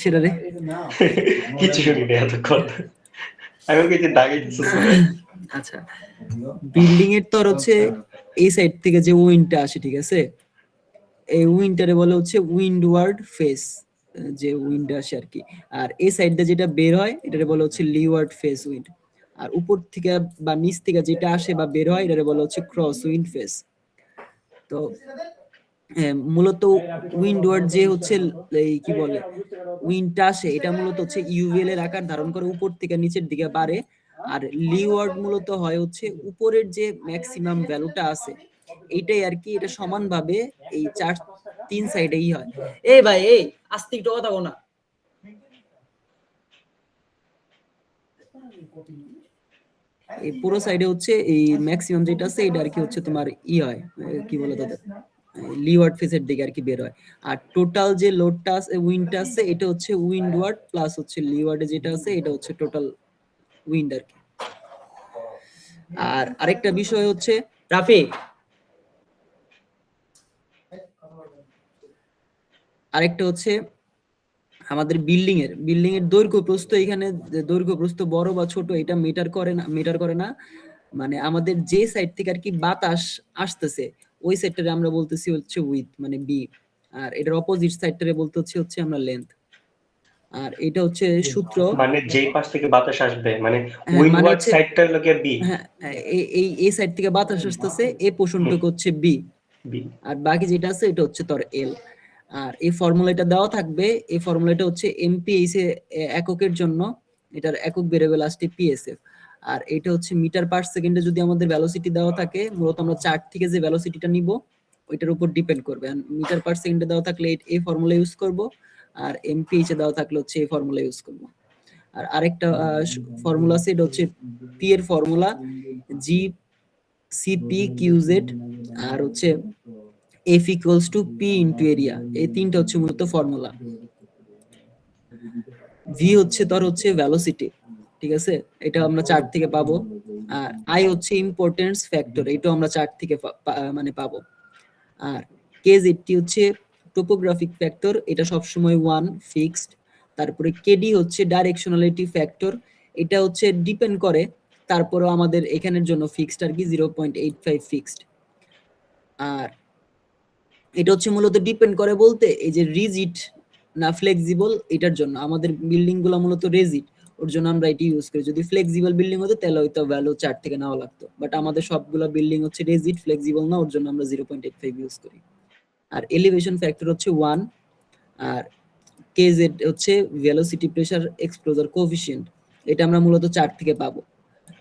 সেটা রে কিছু শুনি না এতক্ষণ। আমি কিছু দাগাইতেছিস। আচ্ছা, বিল্ডিং এর তো হচ্ছে এই সাইড থেকে যে উইন্ডটা আসে, ঠিক আছে, এই উইন্ডটারে বলে হচ্ছে উইন্ডওয়ার্ড ফেস, যে উইন্ড আসে আর কি। আর এই সাইডটা যেটা বের হয় এটারে বলে হচ্ছে লিওয়ার্ড ফেস উইন্ড। আর উপর থেকে বা নিচ থেকে যেটা আসে বা বের হয় এটারে বলে হচ্ছে ক্রস উইন্ড ফেস। তো মূলত উইন্ডওয়ার্ড যে হচ্ছে এই কি বলে উইন্ডটা আসে, এটা মূলত হচ্ছে ইউভিএল এর আকার ধারণ করে উপর থেকে নিচের দিকে বাড়ে। আর লিওয়ার্ড মূলত হয় হচ্ছে উপরের যে ম্যাক্সিমাম ভ্যালুটা আছে এইটাই আর কি, এটা সমানভাবে এই তিন সাইডেই হয়। এই ভাই এই আস্তে একটু কথা বলো না। এই পুরো সাইডে হচ্ছে এই ম্যাক্সিমাম যেটা আছে এটা আর কি হচ্ছে তোমার হয় কি বলে তাদের লিওয়ার্ড ফেসের দিকে আর কি বের হয়। আর টোটাল যে লোডটা আছে উইন্ডটা আছে এটা হচ্ছে উইন্ডওয়ার্ড প্লাস হচ্ছে লিওয়ার্ডে যেটা আছে এটা হচ্ছে টোটাল উইন্ড আর কি। আর আরেকটা বিষয় হচ্ছে রাফি, আরেকটা হচ্ছে আমাদের বিল্ডিং এর দৈর্ঘ্য প্রস্থ, এখানে দৈর্ঘ্য প্রস্থ বড় বা ছোট এটা মেটার করে না। মানে আমাদের যে সাইড থেকে আর কি বাতাস আসতেছে ওই সাইডটারে আমরা বলতেছি হচ্ছে উইথ মানে বি, আর এটার অপোজিট সাইডটারে বলতে হচ্ছে আমরা লেন্থ। আর এটা হচ্ছে সূত্র, মানে যেই পাশ থেকে বাতাস আসবে মানে মানে উইন্ডওয়ার্ড হচ্ছে সাইডটার লগে বি। হ্যাঁ, এই সাইড থেকে বাতাস আসতেছে এই পোর্শনটুকু হচ্ছে বি, আর বাকি যেটা আছে এটা হচ্ছে তোর এল। আর এই ফর্মুলাটা দেওয়া থাকবে, এই ফর্মুলাটা হচ্ছে এমপিএইচ এককের জন্য, এটার একক ভেরিয়েবল আসছে পিএসএফ। আর এটা হচ্ছে মিটার পার সেকেন্ডে যদি আমাদের ভেলোসিটি দেওয়া থাকে, মূলত আমরা চার্ট থেকে যে ভেলোসিটিটা নিব ওইটার উপর ডিপেন্ড করবে। আর মিটার পার সেকেন্ডে দেওয়া থাকলে এই ফর্মুলা ইউজ করব, আর এমপিএইচ এ দেওয়া থাকলে হচ্ছে এই ফর্মুলা ইউজ করব। আর আরেকটা ফর্মুলা আছে, এটা হচ্ছে পি এর ফর্মুলা জি সিপি কিউজেড, আর হচ্ছে F equals to P into area. এই তিনটা হচ্ছে মূলত ফর্মুলা। ভি হচ্ছে তোর হচ্ছে ভেলোসিটি, ঠিক আছে, এটা আমরা চার্ট থেকে পাবো। আর আই হচ্ছে ইম্পর্টেন্স ফ্যাক্টর, এটাও আমরা চার্ট থেকে মানে পাবো। আর কে জেডটি হচ্ছে টোপোগ্রাফিক ফ্যাক্টর, এটা সবসময় 1 ফিক্সড। তারপরে কেডি হচ্ছে ডাইরেকশনালিটি ফ্যাক্টর, এটা হচ্ছে ডিপেন্ড করে, তারপরেও আমাদের এখানের জন্য ফিক্সড আর কি 0.85 ফিক্সড। আর এটা হচ্ছে মূলত ডিপেন্ড করে বলতে এই যে রিজিড না ফ্লেক্সিবল, এটার জন্য আমাদের বিল্ডিং গুলো মূলত রিজিড, ওর জন্য আমরা এটি ইউজ করি। যদি ফ্লেক্সিবল বিল্ডিং হতো তাহলে হয়তো ভ্যালু চার্ট থেকে নেওয়া লাগতো, বাট আমাদের সবগুলো বিল্ডিং হচ্ছে রিজিড, ফ্লেক্সিবল না, ওর জন্য আমরা 0.85 ইউজ করি। আর এলিভেশন ফ্যাক্টর হচ্ছে 1। আর কেজেড হচ্ছে ভেলোসিটি প্রেসার এক্সপোজার কোএফিসিয়েন্ট, এটা আমরা মূলত চার্ট থেকে পাবো।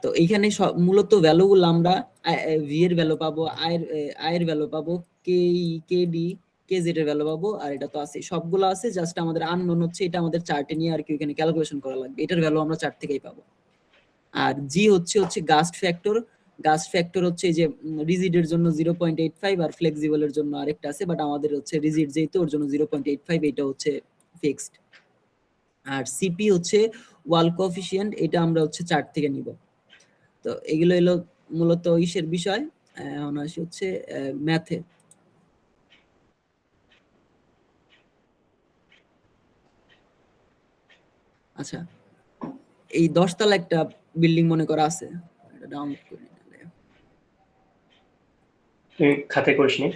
তো এইখানে মূলত ভ্যালুগুলো আমরা ভি এর ভ্যালু পাবো, আই এর ভ্যালু পাবো, কে কেডি কেজেড এর ভ্যালু পাবো, আর এটা তো আছে, সবগুলো আছে, জাস্ট আমাদের আননোন হচ্ছে, এটা আমাদের চার্টে নিয়ে আর কি ওখানে ক্যালকুলেশন করা লাগবে, এটার ভ্যালু আমরা চার্ট থেকেই পাবো। আর জি হচ্ছে গাস্ট ফ্যাক্টর, গাস্ট ফ্যাক্টর হচ্ছে যে রিজিডের জন্য 0.85 আর ফ্লেক্সিবলের জন্য আরেকটা আছে, বাট আমাদের হচ্ছে রিজিড যেহেতু ওর জন্য 0.85, এটা হচ্ছে ফিক্সড। আর সিপি হচ্ছে ওয়াল কোএফিসিয়েন্ট, এটা আমরা হচ্ছে চার্ট থেকে নিব। তো এগুলো হলো মূলত ইসের বিষয়। এখন আসি হচ্ছে ম্যাথে। আচ্ছা, এই 10 তলা একটা বিল্ডিং মনে করা আছে, এটা ডাউনলোড করে নিলে। খাতায় করিসনি?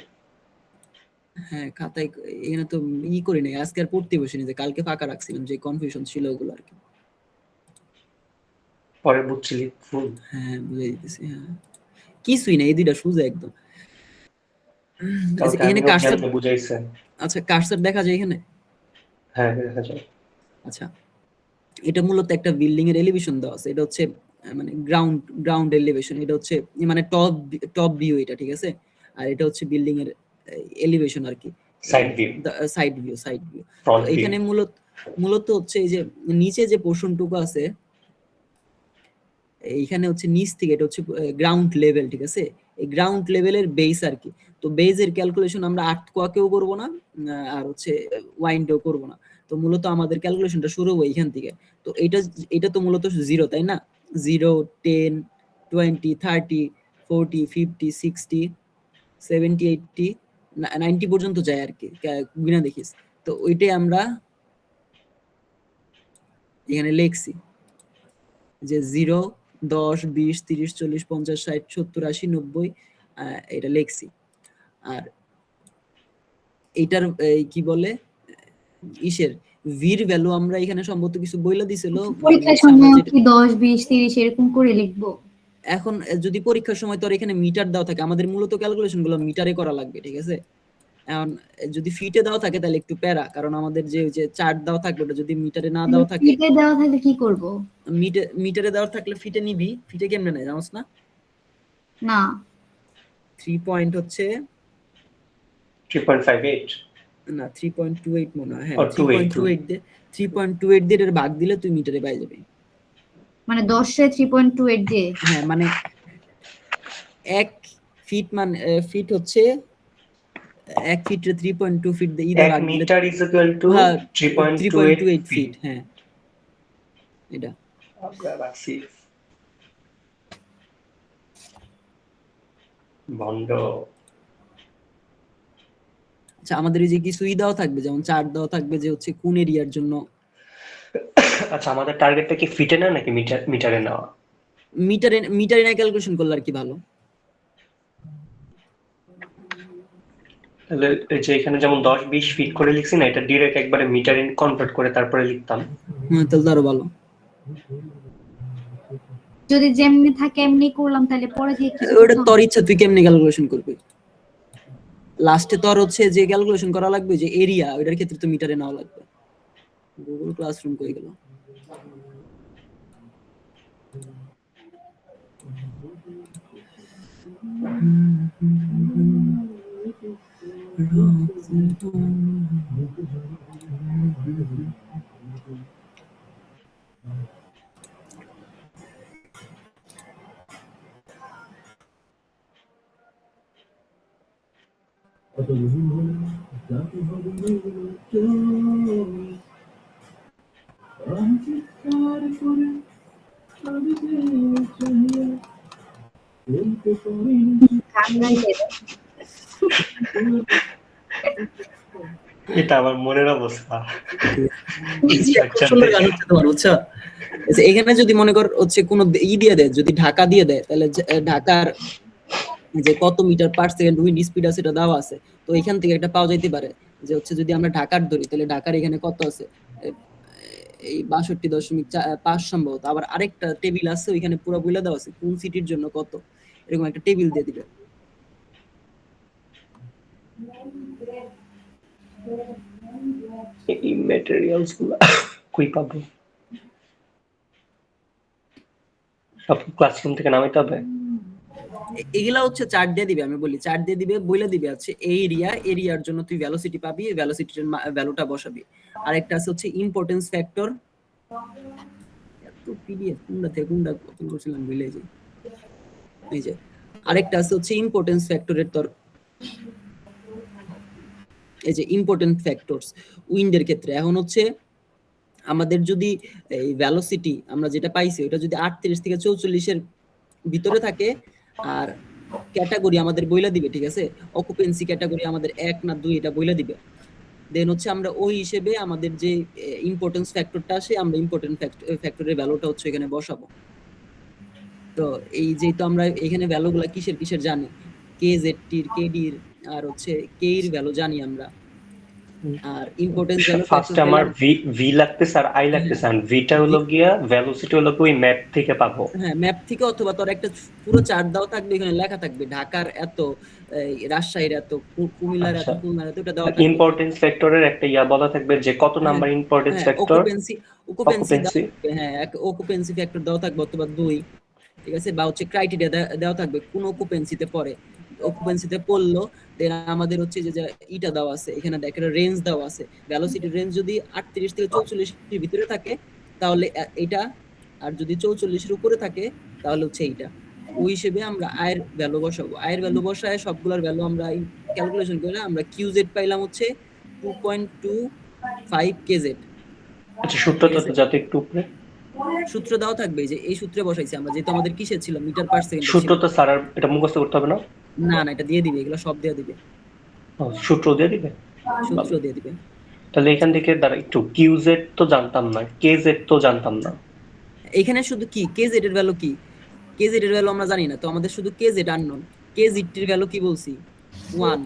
হ্যাঁ খাতায়, এখানে তো করি নাই, আজকে আর পড়তে বসিনি, যে কালকে ফাঁকা রাখছিলাম, যে কনফিউশন ছিল ওগুলো আর কি। পরে বুঝছিলি ফুল? হ্যাঁ বুঝে দিতেছি, হ্যাঁ কিছুই না, এই দুইটা সোজা একদম। এখানে কার্সার, বুঝাইছে। আচ্ছা কার্সার দেখা যায় এখানে? হ্যাঁ দেখা যায়। আচ্ছা, এটা মূলত একটা বিল্ডিং এর এলিভেশন দেওয়া আছে, এটা হচ্ছে মানে গ্রাউন্ড এলিভেশন, এটা হচ্ছে মানে টপ ভিউ এটা, ঠিক আছে। আর এটা হচ্ছে বিল্ডিং এর এলিভেশন আর কি, সাইড ভিউ। Side view. তো ফ্রন্ট ভিউ। এখানে মূলত হচ্ছে এই যে নিচে যে পোর্শনটুকু আছে, এইখানে হচ্ছে নিচ থেকে, এটা হচ্ছে গ্রাউন্ড লেভেল, ঠিক আছে, এই গ্রাউন্ড লেভেলের বেস আর কি। তো বেজের ক্যালকুলেশন আমরা আটকোয়াকেও করবো না, আর হচ্ছে ওয়াইন্ডও করবো না। তো মূলত আমাদের ক্যালকুলেশনটা শুরু হবে এইখান থেকে। তো এটা তো মূলত 0 তাই না, 0 10 20 30 40 50 60 70 80 90 পর্যন্ত যায় আর কি, গুনা দেখিস। তো ওইটাই আমরা এখানে লিখছি যে 0 10 20 30 40 50 60 70 80 90 এটা লিখছি। আর এটার কি বলে ইসের ভির ভ্যালু আমরা এখানে সম্ভবত কিছু বইলা দিছিল, মানে পরীক্ষার হচ্ছে আমরা সময় যেটা কি 10 20 30 এরকম করে লিখবো? এখন যদি পরীক্ষার সময় তোর এখানে মিটার দেওয়া থাকে, আমাদের মূলত ক্যালকুলেশন গুলো মিটারে করা লাগবে, ঠিক আছে? এখন যদি ফিটে দেওয়া থাকে তাহলে একটু প্যারা, কারণ আমাদের যে যে চার্ট দেওয়া থাকবে ওটা যদি মিটারে না দেওয়া থাকে, ফিটে দেওয়া থাকলে কি করব? মিটারে দেওয়া থাকলে ফিটে নিবি। ফিটে কেমনে নেয় জানোস না? না 3 পয়েন্ট হচ্ছে 3.58 না 3.28 মনে হয়, হ্যাঁ or 282 3.28 দিয়ে 3.28 দিয়ে এর ভাগ দিলে তুই মিটারে পাই যাবে। মানে 10 এ 3.28 দিয়ে? হ্যাঁ মানে 1 ফিট মানে ফিট হচ্ছে 1 ফিটে 3.2 ফিট দিয়ে ভাগ 1 দিলে মিটার ইজ ইকুয়াল টু হ্যাঁ 3.28 3.28 ফিট। ফিট, হ্যাঁ এটা আমরা রাখছি বন্ধ। আচ্ছা আমাদের এই যে কিছুই দেওয়া থাকবে, যেমন চার্ট দেওয়া থাকবে যে হচ্ছে কোন এরিয়ার জন্য। আচ্ছা আমাদের টার্গেটটা কি ফিটে না নাকি মিটারে নেওয়া? মিটারে না ক্যালকুলেশন করলে আর কি ভালো। তাহলে এই যে এখানে যেমন 10 20 ফিট করে লিখছি না, এটা ডাইরেক্ট একবারে মিটারে কনভার্ট করে তারপরে লিখতাম। হ্যাঁ তাহলে তো আরো ভালো। যদি যেমনি থাকে এমনি করলাম তাহলে পরে দিয়ে কিছু ওটা তোর ইচ্ছা, তুই কেমনে ক্যালকুলেশন করবি। লাস্টে তোর হচ্ছে যে ক্যালকুলেশন করা লাগবে যে এরিয়া, ওইটার ক্ষেত্রে তো মিটারে নেওয়া লাগবে। গুগল ক্লাসরুম কই গেল? গান গাইতে এটা আমার মনের অবস্থা। সুন্দর গান হচ্ছে তোমার, বুঝছো? আচ্ছা, এখানে যদি মনে কর হচ্ছে কোনো দিয়ে দেয়, যদি ঢাকা দিয়ে দেয় তাহলে ঢাকার যে কত meter per second wind speed আছে এটা দেওয়া আছে, তো এখান থেকে একটা পাওয়া যাইতে পারে যে হচ্ছে যদি আমরা ঢাকার ধরি তাহলে ঢাকার এখানে কত আছে, এই 62.5 সম্ভবত। আবার আরেকটা টেবিল আছে ওইখানে পুরো বইলা দেওয়া আছে কোন সিটির জন্য কত, এরকম একটা টেবিল দিয়ে দিবে। এই ম্যাটেরিয়ালস গুলো কই পাবো? সব ক্লাসরুম থেকে নামাইতে হবে? এগুলা হচ্ছে চার্ট দিয়ে দিবে, আমি বলি চার্ট দিয়ে দিবে, বইলা দিবে আছে এই এরিয়ার জন্য তুই ভেলোসিটি পাবি, এই ভেলোসিটির ভ্যালুটা বসাবি। আরেকটা আছে হচ্ছে ইম্পর্টেন্স ফ্যাক্টর, এত পিডিএফ কোনটা থেকে কোনটা ওপেন করছিলাম ভুলে যাই। এই যে আরেকটা আছে হচ্ছে ইম্পর্টেন্স ফ্যাক্টরের তোর, এই যে ইম্পর্টেন্ট ফ্যাক্টরস উইন্ডের ক্ষেত্রে। এখন হচ্ছে আমাদের যদি এই ভেলোসিটি আমরা যেটা পাইছি ওটা যদি 38 থেকে 44 এর ভিতরে থাকে, আর ক্যাটাগরি আমাদের বইলা দিবে, ঠিক আছে? অকুপেন্সি ক্যাটাগরি আমাদের 1 না 2 এটা বইলা দিবে। দেন হচ্ছে আমরা ওই হিসেবে আমাদের যে ইম্পর্টেন্স ফ্যাক্টরটা আসে, আমরা ইম্পর্টেন্ট ফ্যাক্টরের ভ্যালুটা হচ্ছে এখানে বসাবো। তো এই যে তো আমরা এখানে ভ্যালুগুলো কিসের জানি, KZT এর, KD এর, আর হচ্ছে K এর ভ্যালু জানি আমরা। আর ইম্পর্টেন্স ভ্যালু ফার্স্ট আমার ভি লাগতেছে আর আই লাগতেছে, আর ভিটা হলো গিয়া ভেলোসিটি হলো ওই ম্যাপ থেকে পাবো। হ্যাঁ ম্যাপ থেকে, অথবা তোর একটা পুরো চার্ট দাও থাকবে, এখানে লেখা থাকবে ঢাকার এত, রাজশাহীর এত, কুমিল্লার এত, খুলনার এত, এটা দেওয়া থাকবে। ইম্পর্টেন্স ফ্যাক্টরের একটা ইয়া বলা থাকবে যে কত নাম্বার ইম্পর্টেন্স ফ্যাক্টর, অকুপেন্সি, হ্যাঁ অকুপেন্সি ফ্যাক্টর দেওয়া থাকবে, অথবা 2, ঠিক আছে? বা হচ্ছে ক্রাইটেরিয়া দেওয়া থাকবে কোন অকুপেন্সিতে পড়ে, অকুপেন্সিতে পড়লো দেন আমাদের হচ্ছে যে ইটা দেওয়া আছে এখানে, দেখ একটা রেঞ্জ দেওয়া আছে, ভেলোসিটির রেঞ্জ যদি 38 থেকে 44 এর ভিতরে থাকে তাহলে এটা, আর যদি 44 এর উপরে থাকে তাহলে হচ্ছে এইটা। ওই হিসেবে আমরা আয়ের ভ্যালু বসাবো, আয়ের ভ্যালু বসায় সবগুলোর ভ্যালু আমরা ক্যালকুলেশন করে আমরা কিউজেড পাইলাম হচ্ছে 2.25 কেজেড। আচ্ছা সূত্রটা তো যাতে একটু উপরে সূত্র দেওয়া থাকবে, যে এই সূত্রে বসাইছি আমরা, যেহেতু আমাদের কিসে ছিল মিটার পার সেকেন্ড সূত্র তো স্যার এটা মুখস্থ করতে হবে না? না এটা দিয়ে দিবে, এগুলো সব দিয়ে দিবে, সূত্র দিয়ে দিবে, সূত্র দিয়ে দিবে। তাহলে এখান থেকে দাঁড়া একটু কিউজেড তো জানতাম না, কেজেড তো জানতাম না। এখানে শুধু কি কেজেড এর ভ্যালু কি, কেজেড এর ভ্যালু আমরা জানি না, তো আমাদের শুধু কেজেড আননোন। কেজেড এর ভ্যালু কি বলছি 1,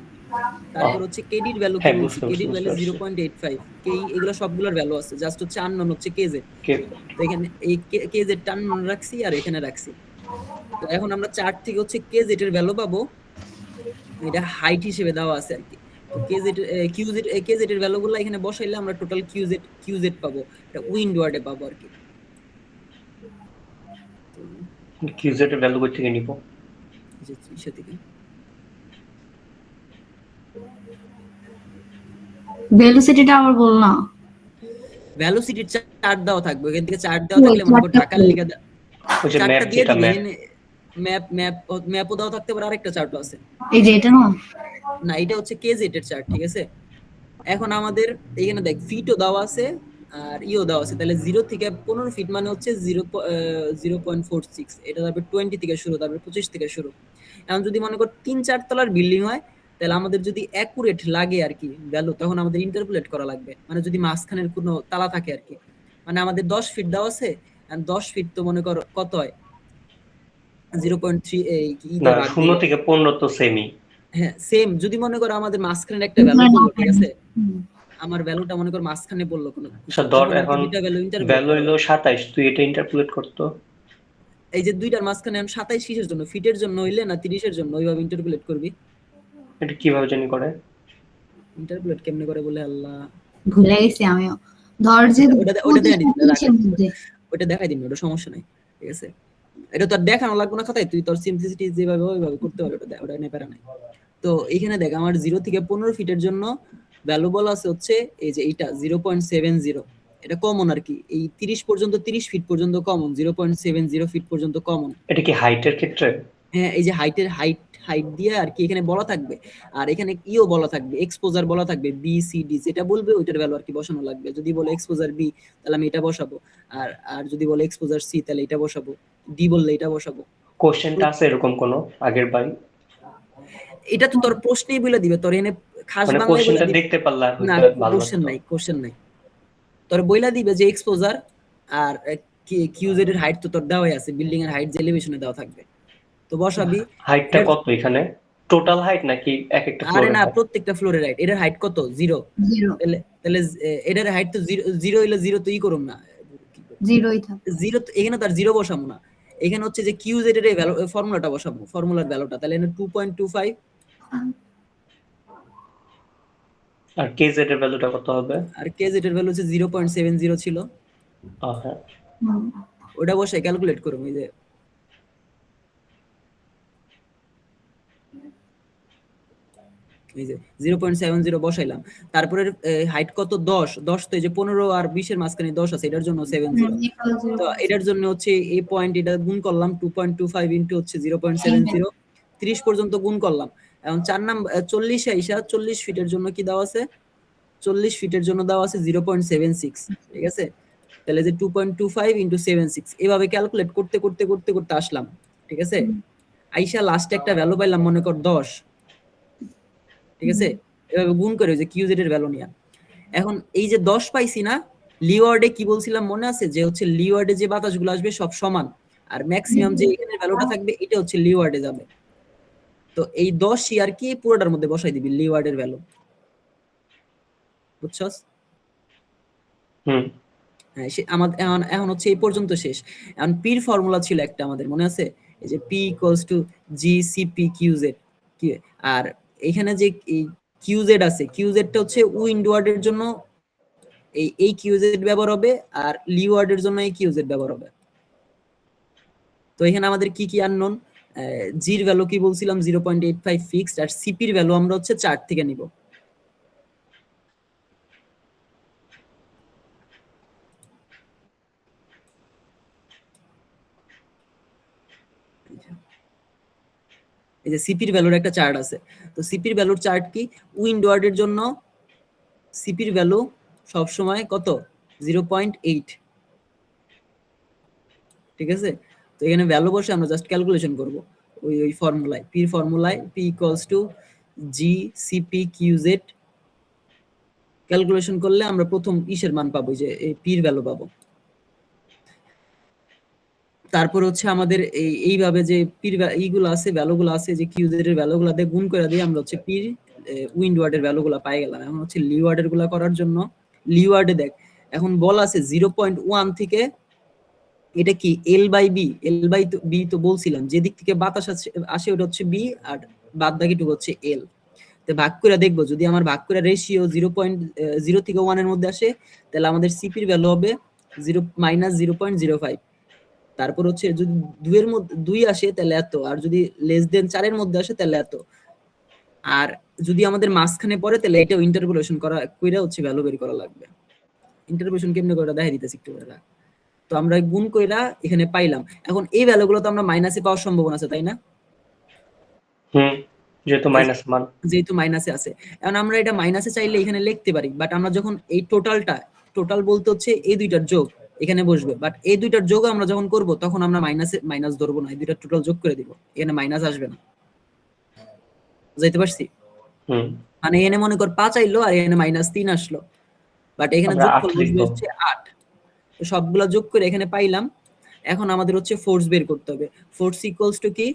তারপর হচ্ছে কেডির ভ্যালু কি হ্যাঁ, বলছি, বুঝতে পারছি কেডির বুঝতে ভ্যালু পারছি। 0.85, কেই এগুলো সবগুলোর ভ্যালু আছে, জাস্ট হচ্ছে আননোন হচ্ছে কেজেড। কে- তো এখানে এই কেজেড টা আননোন রাখছি আর এখানে রাখছি। তো এখন আমরা চার্ট থেকে হচ্ছে কেজেড এর ভ্যালু পাবো, এটা হাইট হিসেবে দেওয়া আছে আর কি। তো কেজেড কিউজেড কেজেড এর ভ্যালু গুলো এখানে বসাইলে আমরা টোটাল কিউজেড পাবো, এটা উইন্ড ওয়ার্ডে পাবো আর কি। তো কিউজেড এর ভ্যালু কই থেকে নিব? এই যে ইসে থেকে ভেলোসিটিটা আবার বল না। ভ্যালোসিটির চার্ট দেওয়া থাকবে, এখান থেকে চার্ট দেওয়া থাকলে মনে করো চার্টটা ঢাকার কই? লিগা ওই যে ম্যাপ, চার্টটা দিয়ে যেটা দিবে ম্যাপ। এখানে। ম্যাপও দেওয়া থাকতে পারে, আরেকটা চার্টও আছে। এই যে এটা না? না, এটা হচ্ছে কেজেড এর চার্ট, ঠিক আছে। এখন আমাদের এখানে দেখ ফিটও দেওয়া আছে আর ইও দেওয়া আছে, তাহলে 0 থেকে 15 ফিট মানে হচ্ছে 0.46, এটা তারপর 20 থেকে শুরু, তারপর 25 থেকে শুরু। এখন যদি মনে কর 3-4 তলার বিল্ডিং হয়, তাহলে আমাদের যদি অ্যাকুরেট লাগে আর কি ভ্যালু, তখন আমাদের ইন্টারপোলেট করা লাগবে, মানে যদি মাঝখানের কোনো তালা থাকে আর কি। মানে আমাদের 10 ফিট দেওয়া আছে, আর 10 ফিট তো মনে কর কত হয় 0.3 ই না, দিয়ে ভাগ 0 দিলে। থেকে 15 তো সেমই। হ্যাঁ সেম, যদি মনে করো আমাদের মাঝখানের একটা ভ্যালু পড়লো, ঠিক আছে, আমার ভ্যালুটা মনে কর মাঝখানে পড়লো কোনো কিছু, আচ্ছা ধর, তখন আমাকে এখন দুইটা ভ্যালু ইন্টারপোলেট ভ্যালু করা হইলো লাগবে। 27, তুই এটা ইন্টারপোলেট করতো। এই যে দুইটার মাঝখানে আমি 27 কিসের জন্য, ফিটের জন্য হইলে না 30 এর জন্য, ওইভাবে ইন্টারপোলেট করবি। এটা কিভাবে জানি করে? ইন্টারপোলেট কেমনে করে বলে আল্লাহ, ভুলে গেছি আমিও। ধর যে ওটা দেখা দিন, 25 এর মধ্যে। ওটা দেখাই দিন, ওটা সমস্যা নাই, ঠিক আছে। এটা তো আর দেখানো লাগবে না খাতায়, তুই তোর সিম্পলিসিটি যেভাবে ওইভাবে করতে পারবি, ওটা নিয়ে প্যারা নাই। তো এখানে দেখ আমার 0 থেকে 15 ফিটের জন্য ভ্যালু বলা আছে হচ্ছে এই যে এইটা 0.70, এটা কমন আর কি, এই 30 পর্যন্ত 30 ফিট পর্যন্ত কমন, 0.70 ফিট পর্যন্ত কমন। এটা কি হাইটের ক্ষেত্রে? হ্যাঁ, এই যে হাইট দিয়ে আর কি এখানে বলা থাকবে, আর এখানে ইও বলা থাকবে, এক্সপোজার বলা থাকবে, বি সি ডি, যেটা বলবে ওইটার ভ্যালু আর কি বসানো লাগবে। যদি বলে এক্সপোজার বি, তাহলে আমি এটা বসাবো, আর আর যদি বলে এক্সপোজার সি, তাহলে এটা বসাবো, ডি বললে এটা বসাবো। কোশ্চেনটা আছে এরকম কোনো আগের বাই? এটা তো তোর প্রশ্নেই বলে দিবে, তোর এনে খাস মানে বাংলায় বলে কোশ্চেনটা দিবে। দেখতে পারলে না, হয়তো ভালো লাগতো। কোশ্চেন নাই, তোর বইলা দিবে যে এক্সপোজার আর কিউজেড এর হাইট তো তোর দেওয়াই আছে, বিল্ডিং এর হাইট যে এলিভেশনে দেওয়া থাকবে, তো বসাবি। হাইটটা এটার কত এখানে? টোটাল হাইট নাকি এক একটা আরে ফ্লোরের না, হাইট? প্রত্যেকটা ফ্লোরের হাইট, এটার হাইট কত 0, 0 তাহলে এটার হাইট তো 0 হইলে 0 তো ই করুম না, 0ই থাকে। 0 তো এখানে তো আর 0 বসাবো না, এখানে হচ্ছে যে কিউজেড এর ফর্মুলাটা বসাবো, ফর্মুলার ভ্যালুটা, তাহলে এখানে 2.25, আর কেজেড এর ভ্যালুটা কত হবে? আর কেজেড এর ভ্যালু হচ্ছে 0.70 ছিল, হ্যাঁ। ওটা বসে ক্যালকুলেট করবো। এই যে এই যে 0.70 বসাইলাম, তারপরে হাইট কত 10 তো এই যে 15 আর 20 এর মাঝখানে 10 আছে, এটার জন্য 70। তো এটার জন্য হচ্ছে এই পয়েন্ট, এটা গুণ করলাম 2.25 ইনটু হচ্ছে 0.70, 30 পর্যন্ত গুণ করলাম। এখন 4 নাম্বার 40 আইসা 40 ফিটের জন্য কি দেওয়া আছে, 40 ফিটের জন্য দেওয়া আছে 0.76, ঠিক আছে। তাহলে যে 2.25 ইনটু 76, এভাবে ক্যালকুলেট করতে করতে করতে করতে আসলাম, ঠিক আছে। আইসা লাস্টে একটা ভ্যালু পাইলাম মনে কর 10, ঠিক আছে। এভাবে গুণ করে যে কিউজেড এর ভ্যালু নিয়া, এখন এই যে 10 পাইছি না, লিওয়ার্ডে কি বলছিলাম মনে আছে, যে হচ্ছে লিওয়ার্ডে যে বাতাসগুলো আসবে সব সমান, আর ম্যাক্সিমাম যে এখানে ভ্যালুটা থাকবে এটা হচ্ছে লিওয়ার্ডে যাবে। তো এই 10ই আর কি পুরোটার মধ্যে বসাই দিবি লিওয়ার্ডের ভ্যালু, বুঝছস? হুম। হ্যাঁ, আমাদের এখন হচ্ছে এই পর্যন্ত শেষ। এখন পির ফর্মুলা ছিল একটা আমাদের মনে আছে, এই যে P equals to G CP QZ, কি আর এখানে যে কিউজেড আছে, কিউজেডটা হচ্ছে উইন্ডওয়ার্ডের জন্য এই কিউজেড ব্যবহার হবে, আর লিওয়ার্ডের জন্য এই কিউজেড ব্যবহার হবে। তো এখানে আমাদের কি কি আননোন, জির ভ্যালু কি বলছিলাম 0.85 ফিক্সড, আর সিপির ভ্যালু আমরা হচ্ছে চার্ট থেকে নিব। এই যে সিপির ভ্যালুর একটা চার্ট আছে, তো সিপির ভ্যালুর চার্ট কি, উইন্ডওয়ার্ডের জন্য সিপির ভ্যালু সব সময় কত 0.8, ঠিক আছে। তো এখানে ভ্যালু বসে আমরা জাস্ট ক্যালকুলেশন করব ওই ফর্মুলায়, P equals to G CP QZ calculation করলে আমরা প্রথম ইসের মান পাবো, যে এই পির ভ্যালু পাবো। তারপর হচ্ছে আমাদের এইভাবে যে পির এইগুলো আছে, ভ্যালুগুলো আছে, যে কিউজেড এর ভ্যালুগুলো দিয়ে গুণ করে দিয়ে আমরা হচ্ছে পির উইন্ডওয়ার্ড এর ভ্যালুগুলো পাই গেলাম। এখন হচ্ছে লিওয়ার্ড এর গুলা করার জন্য লিওয়ার্ডে দেখ, এখন বল আছে 0.1 থেকে এটা কি L by B, L by B তো বলছিলাম, যে দিক থেকে বাতাস আসে ওটা হচ্ছে বি, আর বাদ বাকিটুকু হচ্ছে এল। তো ভাগ করে দেখবো, যদি আমার ভাগ করে রেশিও 0.0 থেকে 1 এর মধ্যে আসে, তাহলে আমাদের সিপির ভ্যালু হবে -0.05। তারপর হচ্ছে যদি 2 এর মধ্যে 2 আসে তাহলে এত, আর যদি লেস দেন 4 এর মধ্যে আসে তাহলে এত। আর যদি আমাদের মাঝখানে পড়ে তাহলে এটাও ইন্টারপোলেশন কইরা হচ্ছে ভ্যালু বের করা লাগবে। ইন্টারপোলেশন কেমনে করে দেখাই দিতেছি একটু পরে। তো আমরা গুণ কইরা এখানে পাইলাম। এখন এই ভ্যালুগুলো তো আমরা মাইনাসে পাওয়ার সম্ভাবনা আছে, তাই না? যেহেতু মাইনাস মান, যেহেতু মাইনাসে আছে, এখন আমরা এটা মাইনাসে চাইলে এখানে লিখতে পারি, বাট আমরা যখন এই টোটাল বলতে হচ্ছে এই দুইটার যোগ এখানে বসবে, বাট এই দুইটার যোগ আমরা যখন করব তখন আমরা মাইনাস ধরবো না, এই দুইটার টোটাল যোগ করে দিব, এখানে মাইনাস আসবে না। বুঝাইতে পারছি? মানে এখানে মনে কর 5 আইলো আর এখানে -3 আসলো, বাট এখানে যোগফল বসবে হচ্ছে 8। তো সবগুলা যোগ করে এখানে পাইলাম। এখন আমাদের হচ্ছে ফোর্স বের করতে হবে। ফোর্স ইকুয়ালস টু কি?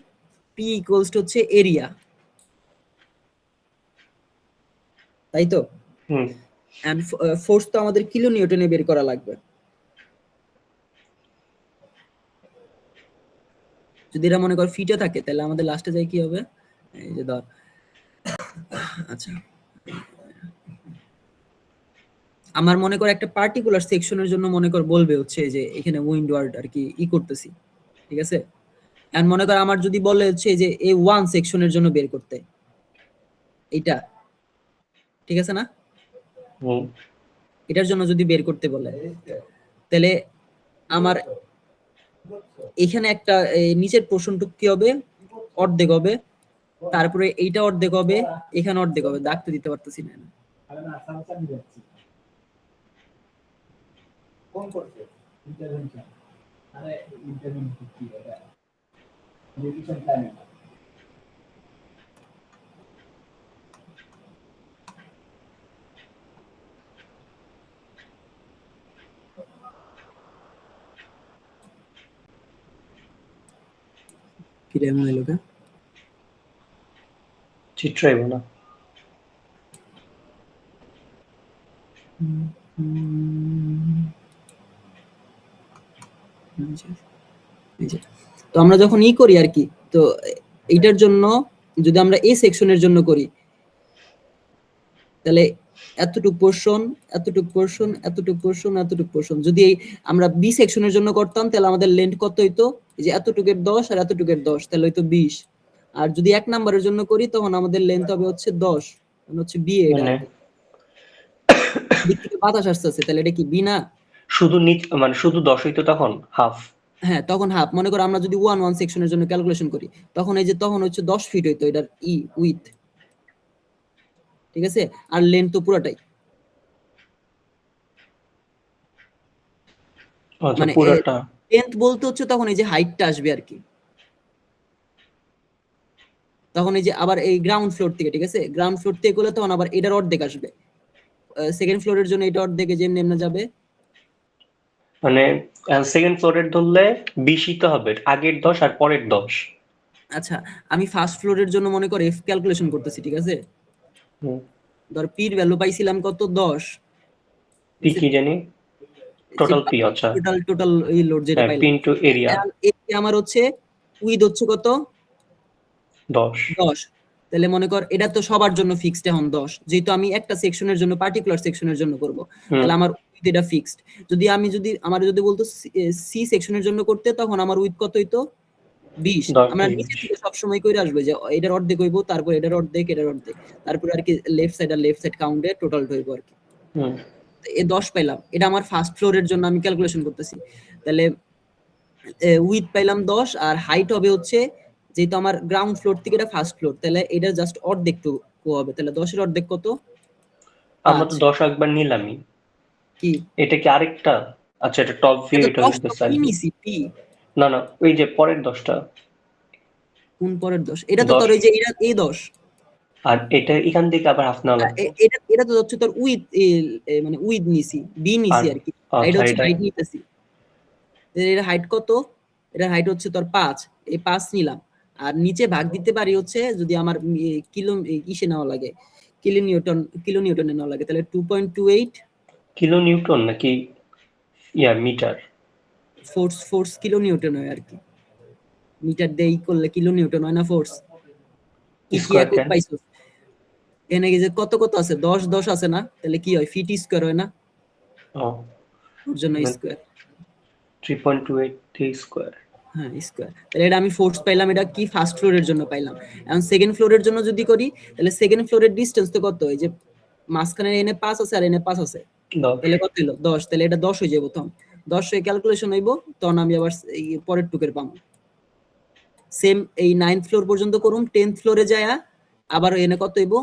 পি ইকুয়ালস টু হচ্ছে এরিয়া, তাই তো? এন্ড ফোর্স তো আমাদের কিলো নিউটনে বের করা লাগবে। যদি এটা মনে কর ফিটে থাকে তাহলে আমাদের লাস্টে যাই কি হবে, এই যে ধর, আচ্ছা আমার মনে কর একটা পার্টিকুলার সেকশনের জন্য মনে কর বলবে হচ্ছে যে এখানে উইন্ডওয়ার্ড আর কি করতেছি, ঠিক আছে? এন্ড মনে কর আমার যদি বলে হচ্ছে যে এই ওয়ান সেকশনের জন্য বের করতে, এইটা ঠিক আছে না? এটার জন্য যদি বের করতে বলে, তাহলে আমার এখানে একটা নিচের পোর্শনটুকু কি হবে, অর্ধেক হবে, তারপরে এইটা অর্ধেক হবে, এখানে অর্ধেক হবে। দাগ তো দিতে পারতেছি না। কোন করছে ইন্টারভেনশন, আরে ইন্টারভেনশন কি এটা, রিভিশন প্ল্যানিং। কি রে মনে লোকে চিত্রাইব না। তো আমরা যখন করি আর কি, তো এইটার জন্য যদি আমরা এই সেকশনের জন্য করি তাহলে এতটুকু পোরশন, এতটুকু পোরশন, এতটুকু পোরশন, এতটুকু পোরশন। যদি আমরা বি সেকশনের জন্য করতাম তাহলে আমাদের লেন্থ কত হইতো, এই যে এতটুকের 10 আর এতটুকের 10, তাহলে হইতো 20। আর যদি এক নাম্বারের জন্য করি তখন আমাদের লেন্থ হবে হচ্ছে 10, মানে হচ্ছে বি। এটা দিক থেকে বাতাস আসছে, তাহলে এটা কি বি না? শুধু মানে শুধু 10 হইতো তখন হাফ। হ্যাঁ, তখন হাফ। মনে করো আমরা যদি 1 সেকশনের জন্য ক্যালকুলেশন করি তখন এই যে তখন হচ্ছে 10 ফিট হইতো এটার উইথ, ঠিক আছে? আর লেন্থ তো পুরোটাই, মানে পুরোটা লেন্থ বলতে হচ্ছে তখন এই যে হাইটটা আসবে আর কি। তখন এই যে আবার এই গ্রাউন্ড ফ্লোর থেকে, ঠিক আছে, গ্রাউন্ড ফ্লোর থেকে করলে তখন আবার এটার অর্ধেক আসবে। সেকেন্ড ফ্লোরের জন্য এটা অর্ধেকে যেমনি এমনি যাবে, মানে সেকেন্ড ফ্লোরের ধরলে 20ই তো হবে, আগের 10 আর পরের 10। আচ্ছা আমি ফার্স্ট ফ্লোরের জন্য মনে করে এফ ক্যালকুলেশন করতেছি, ঠিক আছে? ধর পির ভ্যালু পাইছিলাম কত, 10। পি কি জানি, টোটাল পি। আচ্ছা, টোটাল এই লোড যেটা পাইলাম, পি ইনটু এরিয়া। আমার হচ্ছে উইথ হচ্ছে কত, 10। তাহলে মনে কর এটা তো সবার জন্য ফিক্সড এখন 10, যেহেতু আমি একটা সেকশনের জন্য, পার্টিকুলার সেকশনের জন্য করব, তাহলে আমার উইথ এটা ফিক্সড। যদি আমার যদি বলতো সি সেকশনের জন্য করতে, তখন আমার উইথ কত হইতো, 20। আমরা নিচে থেকে সব সময় কইরা আসবে যে এটার অর্ধেক হইব, তারপর এটার অর্ধেক, এটার অর্ধেক, তারপর আর কি লেফট সাইড আর লেফট সাইড কাউন্টে টোটাল হইব আর কি। এই 10 পাইলাম, এটা আমার ফার্স্ট ফ্লোরের জন্য আমি ক্যালকুলেশন করতেছি। তাহলে উইথ পাইলাম 10, আর হাইট হবে হচ্ছে, যেহেতু আমার গ্রাউন্ড ফ্লোর থেকে এটা ফার্স্ট ফ্লোর, তাহলে এটা জাস্ট অর্ধেক টু হবে। তাহলে 10 এর অর্ধেক কত? আমরা তো 10 একবার নিলামই। কি এটা কি আরেকটা? আচ্ছা, এটা টপ ভিউ, এটা হচ্ছে সাইড ভিউ। না না, ওই যে পরের 10টা। কোন পরের 10? এটা তো তোর এই যে এই 10 আর এটা এখান থেকে আবার হাফ নেওয়া লাগবে। এটা তো হচ্ছে তোর উইথ মানে উইথ নিছি, বি নিছি আর কি। এটা হচ্ছে হাইট নিতেছি। এর হাইট কত? এর হাইট হচ্ছে তোর 5, এই 5 নিলাম। আর নিচে ভাগ দিতে পারি হচ্ছে যদি আমার কিলো কিসে নেওয়া লাগে, কিলো নিউটনে নেওয়া লাগে, তাহলে 2.28 কিলো নিউটন নাকি মিটার? ফোর্স কিলো নিউটন হয় আর কি। মিটার দিয়ে করলে কিলো নিউটন হয় না ফোর্স? কি একক পাইছো? এনে যে কত কত আছে, 10 আছে না, তাহলে কি হয়, ফিট স্কয়ার হয় না? ওর জন্য স্কয়ার 3.28 স্কয়ার। হ্যাঁ স্কয়ার। তাহলে এটা আমি ফোর্স পাইলাম, এটা কি ফার্স্ট ফ্লোরের জন্য পাইলাম। এখন সেকেন্ড ফ্লোরের জন্য যদি করি, তাহলে সেকেন্ড ফ্লোরের ডিসটেন্স তো কত, এই যে মাঝখানে এনে 5 আছে আর এনে 5 আছে, তাহলে কত হলো 10, তাহলে এটা 10 হয়ে যাবে। প্রথম 10 হয়ে ক্যালকুলেশন হইব, তখন আমি আবার এই পরের টুকের পাবো। সেম এই 9th ফ্লোর পর্যন্ত করুম, 10th ফ্লোরে যায়া আবার এনে কত হইব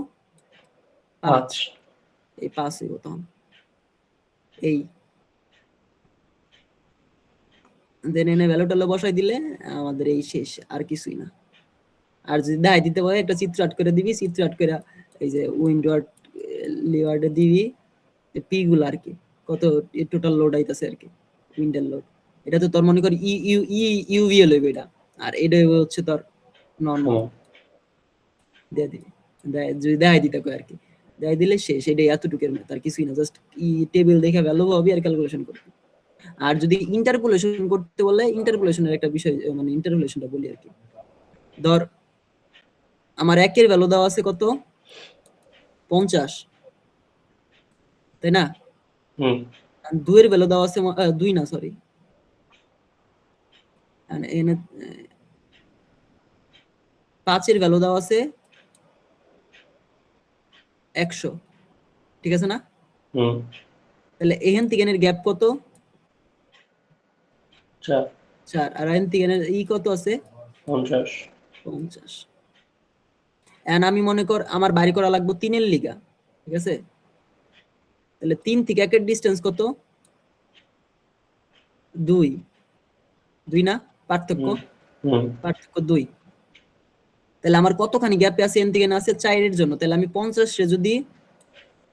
5, এই 5 হইব তখন। এই দেন এনে ভ্যালু টালো বসাই দিলে আমাদের এই শেষ, আর কিছুই না। আর যদি দেখাই দিতে পারে একটা চিত্র আট করে দিবি, চিত্র আট করে এই যে উইন্ডো লিওয়ার্ডে দিবি পি গুলো আর কি, কত টোটাল লোড আইতাছে আর কি, উইন্ডোর লোড। এটা তো তোর মনে কর ইউভিএল হইবে এটা, আর এটা হচ্ছে তোর নরমাল। দিয়ে দিবি, যদি দেখাই দিতে কয় আর কি, দেখাই দিলে শেষ। এটা এতটুকুর মতো, আর কিছুই না, জাস্ট টেবিল দেখে ভ্যালু পাবি আর ক্যালকুলেশন করবি। আর যদি ইন্টারপোলেশন করতে বলে, ইন্টারপোলেশনের একটা বিষয়, মানে ইন্টারপোলেশনটা বলি আর কি। ধর আমার 1 এর ভ্যালু দেওয়া আছে কত 50, তাই না? 2 এর ভ্যালু দেওয়া আছে 2 না সরি, এনে 5 এর ভ্যালু দেওয়া আছে 100, ঠিক আছে না? তাহলে এখান থেকে এর গ্যাপ কত 4, আর এখান থেকে এর কত আছে 50। এন্ড আমি মনে কর আমার বাড়ি করা লাগবে 3 এর লিগা, ঠিক আছে? তাহলে 3 থেকে 1 এর ডিসটেন্স কত 2 না, পার্থক্য 2। তাহলে আমার কতখানি গ্যাপে আছে, এন থেকে না আছে 4 এর জন্য। তাহলে আমি 50 রে যদি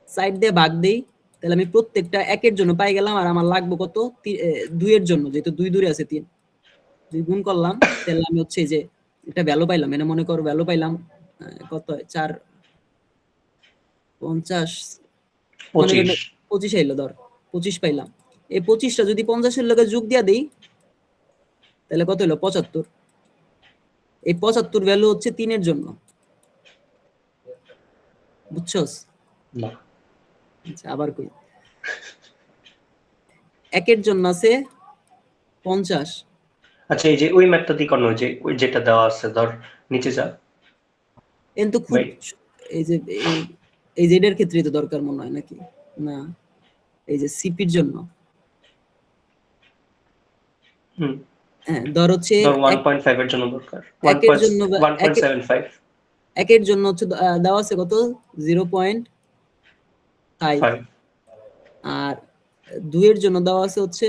সাইড দিয়ে ভাগ দেই, তাহলে আমি প্রত্যেকটা 1 এর জন্য পাই গেলাম। আর আমার লাগবে কত 2 এর জন্য, যেহেতু 2 দূরে আছে 3, 2 গুণ করলাম, তাহলে আমি হচ্ছে যে এটা ভ্যালু পাইলাম। এনে মনে কর ভ্যালু পাইলাম কত, 4 50 25 আইলো, ধর 25 পাইলাম। এই 25টা যদি 50 এর লগে যোগ দিয়া দেই, তাহলে কত হলো 75। এই 75 ভ্যালু হচ্ছে 3 এর জন্য, বুঝছস? না আচ্ছা আবার কই, 1 এর জন্য আছে 50। আচ্ছা এই যে ওই ম্যাথটা দি কোন, যে ওই যেটা দেওয়া আছে, ধর নিচে যা, কিন্তু খুব এই যে এই যে এর ক্ষেত্রে তো দরকার মনে হয় নাকি না, এই যে সিপির জন্য হ্যাঁ, ধর হচ্ছে 1.5 এর জন্য দরকার, 1.75 1 এর জন্য হচ্ছে দেওয়া আছে কত 0.5, আর 2 এর জন্য দেওয়া আছে হচ্ছে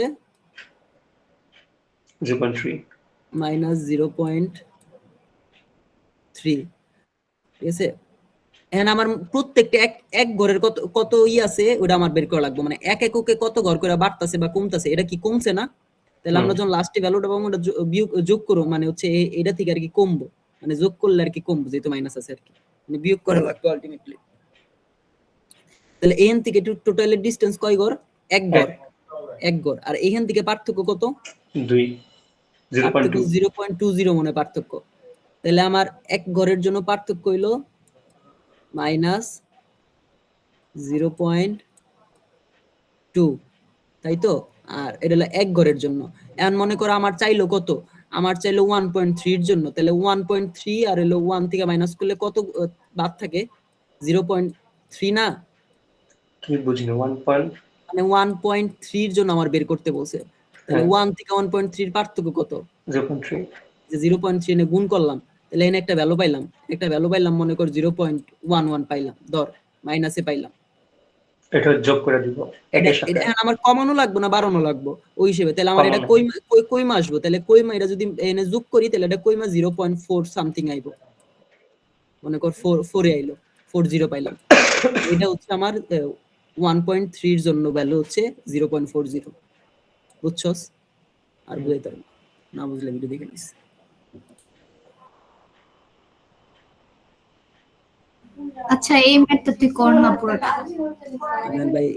0.3 মাইনাস 0.3, ঠিক আছে? এখন আমার প্রত্যেকটা এক ঘরের কত কত আছে ওটা আমার বের করা লাগবে, মানে এক এককে কত ঘর করে বাড়তাছে বা কমতাছে, এটা কি কমছে না? তাহলে আমরা যখন লাস্টে ভ্যালুটা পাবো ওটা যোগ করব, মানে হচ্ছে এটা থেকে আর কি কমবো, মানে যোগ করলে আর কি কমবো, যেহেতু মাইনাস আছে আর কি, মানে বিয়োগ করা লাগবে আলটিমেটলি। তাহলে এখান থেকে টোটালের ডিসটেন্স কয় ঘর, এক ঘর, আর এখান থেকে পার্থক্য কত 2, 0.20 মনে পার্থক্য। তাহলে আমার এক ঘরের জন্য পার্থক্য হইলো মাইনাস 0.2, তাই তো? আর এটা হলো এক ঘরের জন্য। এখন মনে করো আমার চাইলো কত, আমার চাইলো 1.3 এর জন্য, তাহলে 1.3 আর হলো 1 থেকে মাইনাস করলে কত বাদ থাকে 0.3 না? কি বুঝিনা 1. মানে 1.3 এর জন্য আমার বের করতে বলছে, তাহলে 1 থেকে 1.3 এর পার্থক্য কত 0.3, যে 0.3 এনে গুণ করলাম, তাহলে এখানে একটা ভ্যালু পাইলাম, মনে কর 0.11 পাইলাম, ধর মাইনাসে পাইলাম, এটা যোগ করে দিব একের সাথে। এটা আমার কমানো লাগবে না বাড়ানো লাগবে ওই হিসেবে, তাহলে আমার এটা কইমা আসবো, তাহলে কইমা এটা যদি এনে যোগ করি, তাহলে এটা কইমা 0.4 সামথিং আইবো, মনে কর 4 এ আইলো, 0.40 পাইলাম। এটা হচ্ছে আমার 1.3 এর জন্য ভ্যালু হচ্ছে 0.40, বুঝছস? আর বুঝাইতে হবে না, বুঝলে ভিডিও দেখে নিস। আচ্ছা এই ম্যাথটা তুই কর না পুরোটা। ইমরান ভাই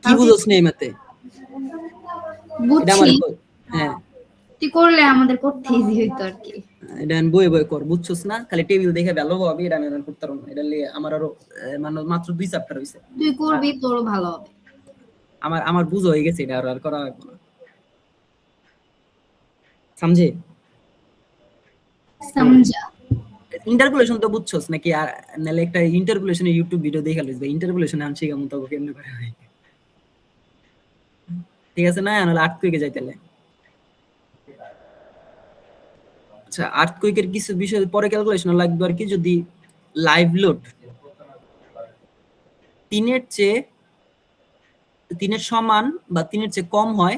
কি বুঝছস না এই ম্যাথে? এটা আমার বুঝছি, হ্যাঁ তুই করলে আমাদের করতে ইজি হইতো আর কি। এটা আমি বই বই কর, বুঝছস না? খালি টেবিল দেখে ভালো হবে এটা আমি করতে পারবো না। এটা লিয়ে আমার আরো মানে মাত্র 2 চ্যাপ্টার হইছে। তুই করবি, তোরও ভালো হবে। আমার বুঝ হয়ে গেছে, এটা আর করা লাগবে না। समझे? समझा। ইন্টারপোলেশন তো বুঝছস নাকি? আর নালে একটা ইন্টারপোলেশনের ইউটিউব ভিডিও দেখে লইস ভাই, ইন্টারপোলেশন আমি শিখামু তোকে কেমনে করে হয়। ঠিক আছে না? নালে আর্থকুইকে যাই তাহলে। আচ্ছা আর্থকুইকের কিছু বিষয় পরে ক্যালকুলেশন লাগবে আর কি। যদি লাইভ লোড 3 এর চেয়ে 3 এর সমান বা 3 এর চেয়ে কম হয়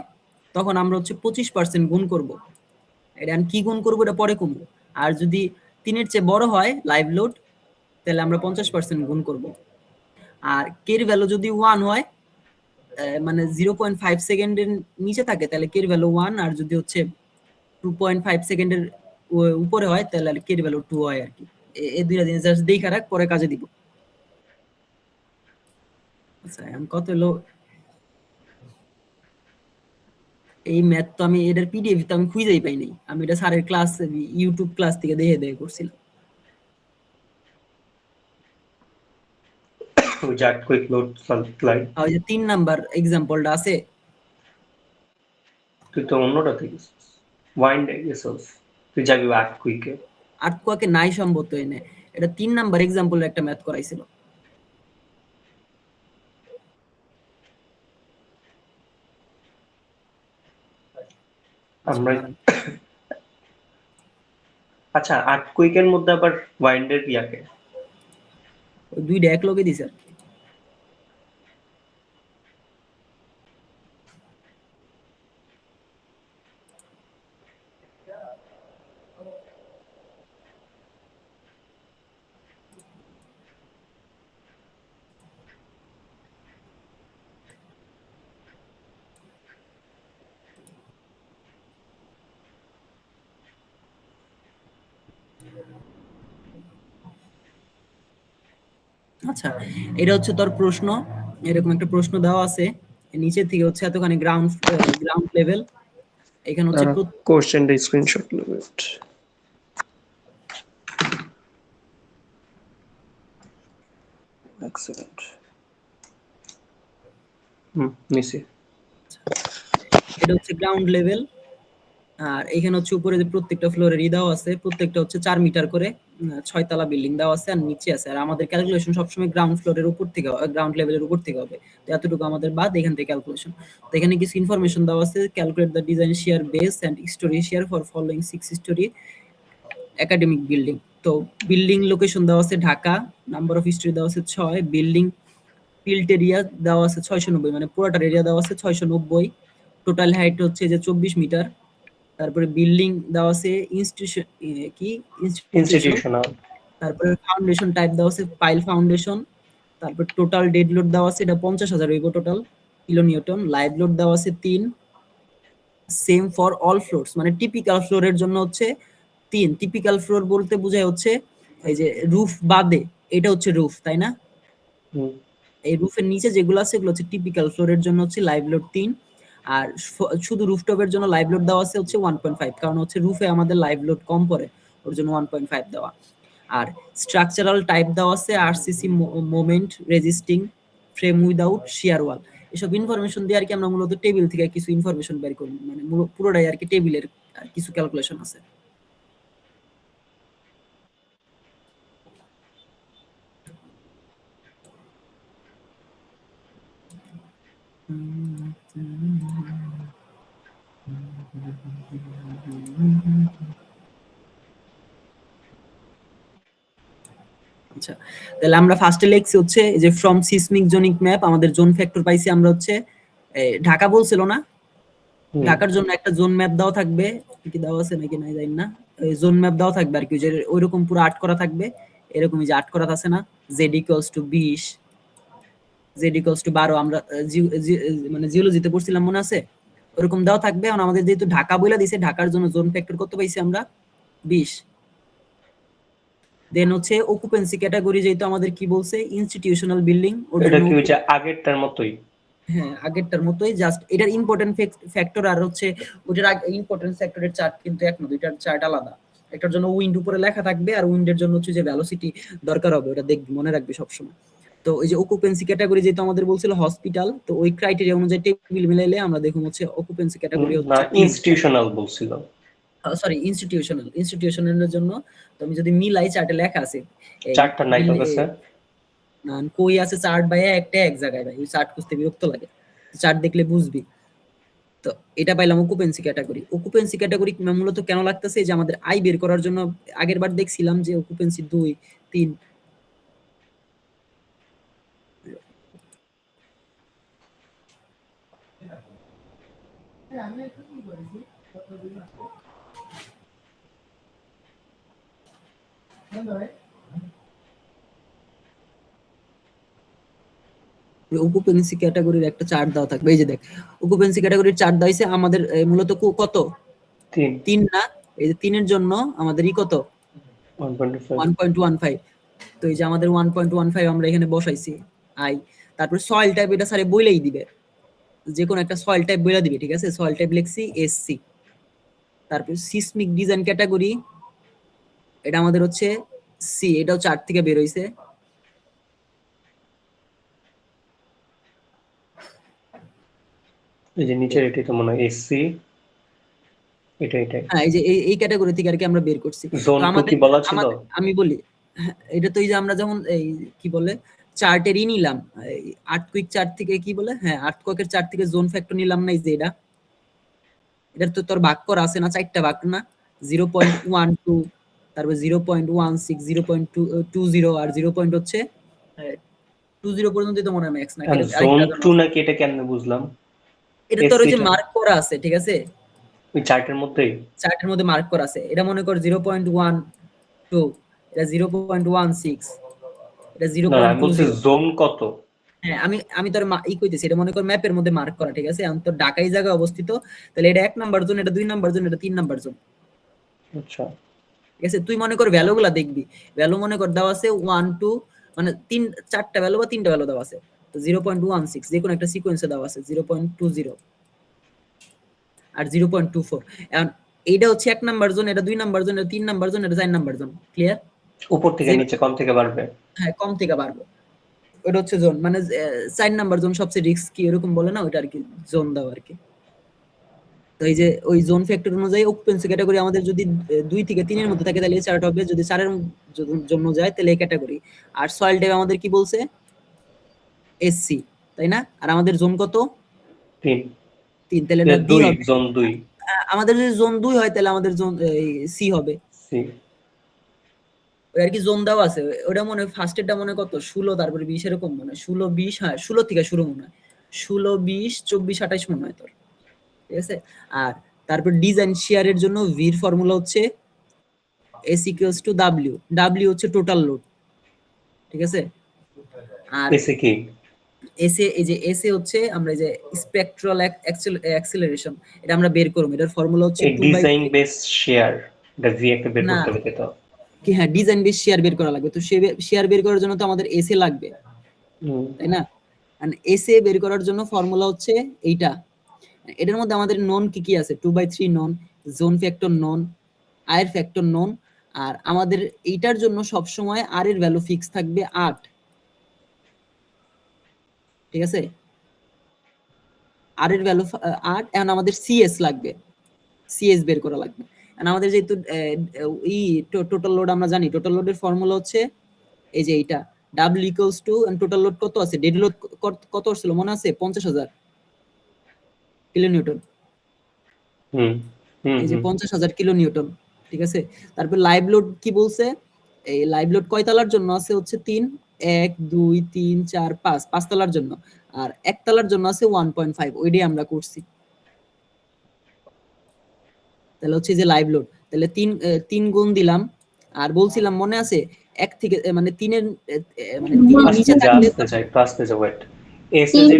তখন আমরা হচ্ছে 25% গুণ করব। এটা আমি কি গুণ করব এটা পরে কমবো। আর যদি 3 এর চেয়ে বড় হয় লাইভ লোড তাহলে আমরা 50% গুণ করব। আর কে এর ভ্যালু যদি 1 হয় মানে 0.5 সেকেন্ডের নিচে থাকে তাহলে কে এর ভ্যালু 1, আর যদি হচ্ছে 2.5 সেকেন্ডের উপরে হয় তাহলে কে এর ভ্যালু 2 হয় আর কি। এই দুইটা জিনিস জাস্ট দেখা রাখ, পরে কাজে দিব। আচ্ছা এখন কত হলো এই ম্যাথ? তো আমি এটার পিডিএফ তো আমি খুঁজেই পাই নাই। আমি এটা স্যারের ক্লাস ইউটিউব ক্লাস থেকে দেখে দেখে করছিলাম। ওই যে কুইক লোড সাপ্লাই, ওই যে 3 নাম্বার এক্সাম্পলটা আছে। তুই তো অন্যটা থেকে ওয়াইন্ড গেছস, তুই যাবি কুইকে। আর্টকুয়াকে নাই সম্ভবত এনে, এটা 3 নাম্বার এক্সাম্পল একটা ম্যাথ করাইছিল। আমরা আচ্ছা কুইকের মধ্যে আবার ওয়াইন্ডের ইয়াকে ওই দুইটা এক লগে দিছে আর কি। আচ্ছা এটা হচ্ছে তোর প্রশ্ন, এরকম একটা প্রশ্ন দেওয়া আছে নিচে থেকে হচ্ছে এতখানি গ্রাউন্ড লেভেল, এখানে হচ্ছে কোশ্চেনটা স্ক্রিনশট নেব। এক সেকেন্ড। নিচে এটা হচ্ছে গ্রাউন্ড লেভেল, আর এখানে হচ্ছে উপরে যে প্রত্যেকটা ফ্লোরের দেওয়া আছে, প্রত্যেকটা হচ্ছে 4 মিটার করে 6 তলা বিল্ডিং দেওয়া আছে আর নিচে আছে। আর আমাদের ক্যালকুলেশন সবসময় গ্রাউন্ড ফ্লোরের উপর থেকে, গ্রাউন্ড লেভেলের উপর থেকে হবে। তো এতটুকু আমাদের বাদ এখান থেকে ক্যালকুলেশন। তো এখানে কিছু ইনফরমেশন দেওয়া আছে। Calculate the design shear base and storey shear for following 6 storey academic building. তো বিল্ডিং লোকেশন দেওয়া আছে ঢাকা, নাম্বার অফ স্টোরি দেওয়া আছে 6, বিল্ডিং পিল্ট এরিয়া দেওয়া আছে 690, মানে পুরোটার এরিয়া দেওয়া আছে 690, টোটাল হাইট হচ্ছে যে 24 মিটার। তারপরে বিল্ডিং দেওয়া আছে ইনস্টিটিউশনাল, তারপরে ফাউন্ডেশন টাইপ দেওয়া আছে পাইল ফাউন্ডেশন, তারপর টোটাল ডেড লোড দেওয়া আছে এটা 50,000 হইব total kilo Newton, live load দেওয়া আছে 3, সেম ফর অল ফ্লোরস, মানে টিপিক্যাল ফ্লোরের জন্য হচ্ছে 3। টিপিক্যাল ফ্লোর বলতে বোঝায় হচ্ছে এই যে রুফ বাদে, এটা হচ্ছে রুফ তাই না? এই রুফের নিচে যেগুলো আছে এগুলো হচ্ছে টিপিক্যাল ফ্লোরের জন্য হচ্ছে লাইভ লোড 3, আর শুধু রুফটপের জন্য লাইভ লোড দেওয়া আছে হচ্ছে 1.5, কারণ হচ্ছে রুফে আমাদের লাইভ লোড কম পড়ে, ওর জন্য 1.5 দেওয়া। আর স্ট্রাকচারাল টাইপ দেওয়া আছে RCC moment resisting frame without shear wall. এসব ইনফরমেশন দিয়ে আর কি আমরা মূলত টেবিল থেকে কিছু ইনফরমেশন বের করি, মানে পুরোটাই আর কি টেবিলের আর কিছু ক্যালকুলেশন আছে। আচ্ছা তাহলে আমরা ফার্স্টে লিখছি হচ্ছে যে ফ্রম সিসমিক জোনিক ম্যাপ আমাদের জোন ফ্যাক্টর পাইছি আমরা হচ্ছে ঢাকা বলছিল না, ঢাকার জন্য একটা জোন ম্যাপ দেওয়া থাকবে, কি দেওয়া আছে নাকি নাই জানি না, জোন ম্যাপ দেওয়া থাকবে আর কি, যে ওইরকম পুরো আর্ট করা থাকবে। এরকমই যে 8 করাত আছে না, z equals to 20, z equals to 12, আমরা মানে জিওলজিতে পড়ছিলাম মনে আছে, ওরকম দেওয়া থাকবে। এখন আমাদের যেহেতু ঢাকা বইলা দিছে, ঢাকার জন্য জোন ফ্যাক্টর কত পাইছি আমরা, 20। দেন হচ্ছে অকুপেন্সি ক্যাটাগরি, যেহেতু আমাদের কি বলছে ইনস্টিটিউশনাল বিল্ডিং, এটা কি হচ্ছে আগেরটার মতোই? হ্যাঁ আগেরটার মতোই, জাস্ট এটার ইম্পর্টেন্ট ফ্যাক্টর আর হচ্ছে ওটার ইম্পর্টেন্ট ফ্যাক্টরের চার্ট কিন্তু এক না, দুইটার চার্ট আলাদা। একটার জন্য উইন্ড উপরে লেখা থাকবে, আর উইন্ডের জন্য হচ্ছে যে ভেলোসিটি দরকার হবে, ওটা দেখবি, মনে রাখবি সবসময়। তো ওই যে অকুপেন্সি ক্যাটাগরি যেহেতু আমাদের বলছিল হসপিটাল, তো ওই ক্রাইটেরিয়া অনুযায়ী টেবিল মিলাইলে আমরা দেখুন হচ্ছে অকুপেন্সি ক্যাটাগরি না হচ্ছে ইনস্টিটিউশনাল বলছিল, সরি ইনস্টিটিউশনাল জন্য। তো আমি যদি মিলাই, চার্টে লেখা আছে, চার্টটা নাই তো কাছে না কই আছে চার্ট ভাই, একটা এক জায়গায় ভাই, ওই চার্ট খুঁজতে বিরক্ত লাগে, চার্ট দেখলে বুঝবি। তো এটা পাইলাম অকুপেন্সি ক্যাটাগরি। অকুপেন্সি ক্যাটাগরি মূলত কেন লাগতেছে, যে আমাদের আই বের করার জন্য আগের বার দেখছিলাম যে অকুপেন্সি 2, 3 অকুপেন্সি ক্যাটাগরির একটা চার্ট দেওয়া থাকবে। এই যে দেখ, অকুপেন্সি ক্যাটাগরির চার্ট দেওয়া হয়েছে আমাদের মূলত কত, 3 না, এই যে 3 এর জন্য আমাদের কত 1.15। তো এই যে আমাদের 1.15 আমরা এখানে বসাইছি আই। তারপর সয়েল টাইপ, এটা স্যারে বইলেই দিবে, যে কোনো একটা সয়েল টাইপ বইলা দিবে, ঠিক আছে, সয়েল টাইপ লিখছি এসসি। তারপর সিসমিক ডিজাইন ক্যাটাগরি, এটা আমাদের হচ্ছে সি, এটাও চার্ট থেকে বের হইছে। এই যে নিচের এটাই তো মনে হয় এসসি, এটা হ্যাঁ এই যে এই ক্যাটাগরি থেকে আর কি আমরা বের করছি। জোন টু কি বলা ছিল? আমি বলি এটা তো এই যে আমরা যখন এই কি বলে চার্টেরই নিলাম, আর্থকুইক চার্ট থেকে কি বলে, হ্যাঁ আর্থকুইকের চার্ট থেকে জোন ফ্যাক্টর নিলাম না, এই যে এটা তো তোর ভাগ করা আছে না, 4টা ভাগ না, 0.12, তারপর 0.16, 0.20 আর 0. হচ্ছে 20 পর্যন্ত তো মনে হয় ম্যাক্স না। জোন 2 নাকি, এটা কেমনে বুঝলাম? এটা তোর ওই যে মার্ক করা আছে, ঠিক আছে, ওই চার্টের মধ্যেই, চার্টের মধ্যে মার্ক করা আছে। এটা মনে কর 0.12, এটা 0.16, এটা 0.20। জোন কত? হ্যাঁ আমি তোর কইতেছি, এটা মনে কর ম্যাপের মধ্যে মার্ক করা, ঠিক আছে, এখন তোর ঢাকাই জায়গায় অবস্থিত, তাহলে এটা 1 নাম্বার জোন, এটা 2 নাম্বার জোন, এটা 3 নাম্বার জোন। আচ্ছা ঠিক আছে, তুই মনে কর ভ্যালুগুলা দেখবি, ভ্যালু মনে কর দেওয়া আছে 1 2, মানে 4টা ভ্যালু বা 3টা ভ্যালু দেওয়া আছে, তো 0.16 যে কোনো একটা সিকোয়েন্সে দেওয়া আছে, 0.20 আর 0.24। এখন এইটা হচ্ছে 1 নাম্বার জোন, এটা 2 নাম্বার জোন, এটা 3 নাম্বার জোন, এটা 4 নাম্বার জোন। ক্লিয়ার? উপর থেকে নিচে, কম থেকে বাড়বে। হ্যাঁ কম থেকে বাড়বে, ওটা হচ্ছে জোন, মানে 4 নাম্বার জোন সবচেয়ে রিস্কি, এরকম বলে না, ওটা আর কি জোন দাও আর কি। তো এই যে ওই জোন ফ্যাক্টর অনুযায়ী অকুপেন্সি ক্যাটাগরি আমাদের যদি 2 থেকে 3 এর মধ্যে থাকে তাহলে চার্ট হবে, যদি 4 এর জন্য যায় তাহলে এই ক্যাটাগরি। আর সয়েল টাইপ আমাদের কি বলছে, এসসি, তাই না? আর আমাদের জোন কত, 3, তাহলে এটা 2 হবে, জোন 2। আমাদের যদি জোন 2 হয় তাহলে আমাদের জোন সি হবে, সি। ওই আর কি জোন দাও আছে, ওটা মনে হয় ফার্স্টেরটা মনে কত 16, তারপরে 20, এরকম মনে হয় 16 20, হ্যাঁ 16 থেকে শুরু মনে হয়, 16 20 24 28 মনে হয় তোর, ঠিক আছে। আর তারপর ডিজাইন শেয়ারের জন্য ভির ফর্মুলা হচ্ছে S equals to W, W হচ্ছে টোটাল লোড, ঠিক আছে। আর এসে কি, এসে এই যে এসে হচ্ছে আমরা এই যে স্পেকট্রাল অ্যাক্সিলারেশন, এটা আমরা বের করব, এটার ফর্মুলা হচ্ছে ডিজাইন বেস শেয়ার, এটা ভি একটা বের করতে হবে তো কি, হ্যাঁ ডিজাইন বেস শেয়ার বের করা লাগবে, তো শেয়ার বের করার জন্য তো আমাদের এসে লাগবে, তাই না? আর এসে বের করার জন্য ফর্মুলা হচ্ছে এইটা। এটার মধ্যে আমাদের নন কি কি আছে, 2/3 নন, জোন ফ্যাক্টর নন, আয়ের ফ্যাক্টর নন। আর আমাদের এইটার জন্য সব সময় আর এর ভ্যালু ফিক্স থাকবে 8, ঠিক আছে, আর এর ভ্যালু 8। এখন আমাদের সিএস লাগবে, সিএস বের করা লাগবে। এখন আমাদের যেহেতু টোটাল লোড আমরা জানি, টোটাল লোডের ফর্মুলা হচ্ছে এই যে এইটা, W equals to, total load কত আছে, ডেড লোড কত ছিল মনে আছে, 50,000 কিলোনিউটন, এই যে 50,000 কিলোনিউটন, ঠিক আছে। তারপর লাইভ লোড কি বলছে, এই লাইভ লোড কয় তলার জন্য আছে, হচ্ছে 3, 1 2 3 4 5, 5 তলার জন্য, আর 1 তলার জন্য আছে 1.5, ওইটাই আমরা করছি। তাহলে হচ্ছে যে লাইভ লোড, তাহলে 3 গুণ দিলাম, আর বলছিলাম মনে আছে এক থেকে মানে 3 এর মানে 3 এর নিচে থাকলে আসতে যাও ওয়েট এস এ যে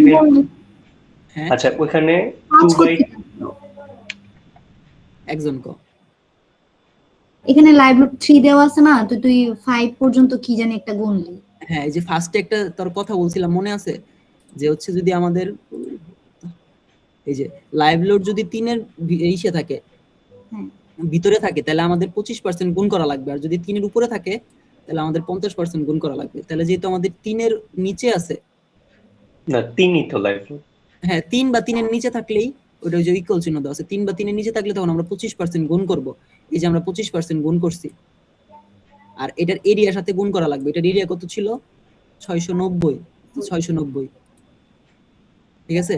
হ্যাঁ আচ্ছা ওখানে 2/, একজন কো এখানে লাইভ লোড 3 দেওয়া আছে না, তো তুই 5 পর্যন্ত কি জানি একটা গুনলি। হ্যাঁ এই যে ফার্স্টে একটা তোর কথা বলছিলাম মনে আছে যে হচ্ছে যদি আমাদের এই যে লাইভ লোড যদি 3 এর ইসে থাকে ভিতরে থাকে তাহলে আমাদের 25% গুণ করা লাগবে, আর যদি 3 এর উপরে থাকে তাহলে আমাদের 50% গুণ করা লাগবে। তাহলে যেহেতু আমাদের 3 এর নিচে আছে না 3ই তো লাইভ লোড, হ্যাঁ 3 বা 3 এর নিচে থাকলেই ওটা যে ইকুয়াল চিহ্ন দেওয়া আছে 3 বা 3 এর নিচে থাকলে তখন আমরা 25% গুণ করব। এই যে আমরা 25% গুণ করছি, আর এটার এরিয়ার সাথে গুণ করা লাগবে। এটার এরিয়া কত ছিল 690 ঠিক আছে।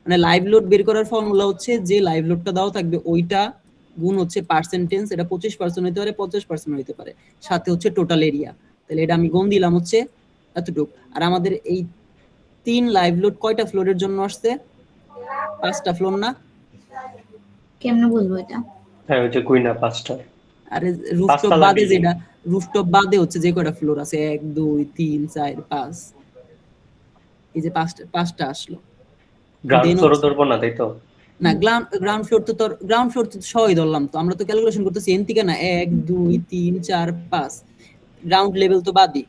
মানে লাইভ লোড বের করার ফর্মুলা হচ্ছে যে লাইভ লোডটা দাও থাকবে ওইটা গুণ হচ্ছে পার্সেন্টেজ, এটা 25% হতে পারে 50% হতে পারে, সাথে হচ্ছে টোটাল এরিয়া। তাহলে এটা আমি গুণ দিলাম হচ্ছে এতটুকু। আর আমাদের এই 3 লাইভ লোড কয়টা ফ্লোরের জন্য আসছে 5টা ফ্লোর না? কেমনে বুঝবো এটা? হ্যাঁ ওই যে কইনা 5টা। আরে রুফটপ বাদে যেটা রুফটপ বাদে হচ্ছে যে কয়টা ফ্লোর আছে 1 2 3 4 5 এই যে 5টা আসলো। গ্রাউন্ড ফ্লোর ধরবো না তাই তো? না গ্রাউন্ড ফ্লোর তো তোর গ্রাউন্ড ফ্লোর তো সবই ধরলাম, তো আমরা তো ক্যালকুলেশন করতেছি এন থেকে না 1 2 3 4 5 গ্রাউন্ড লেভেল তো বাদই,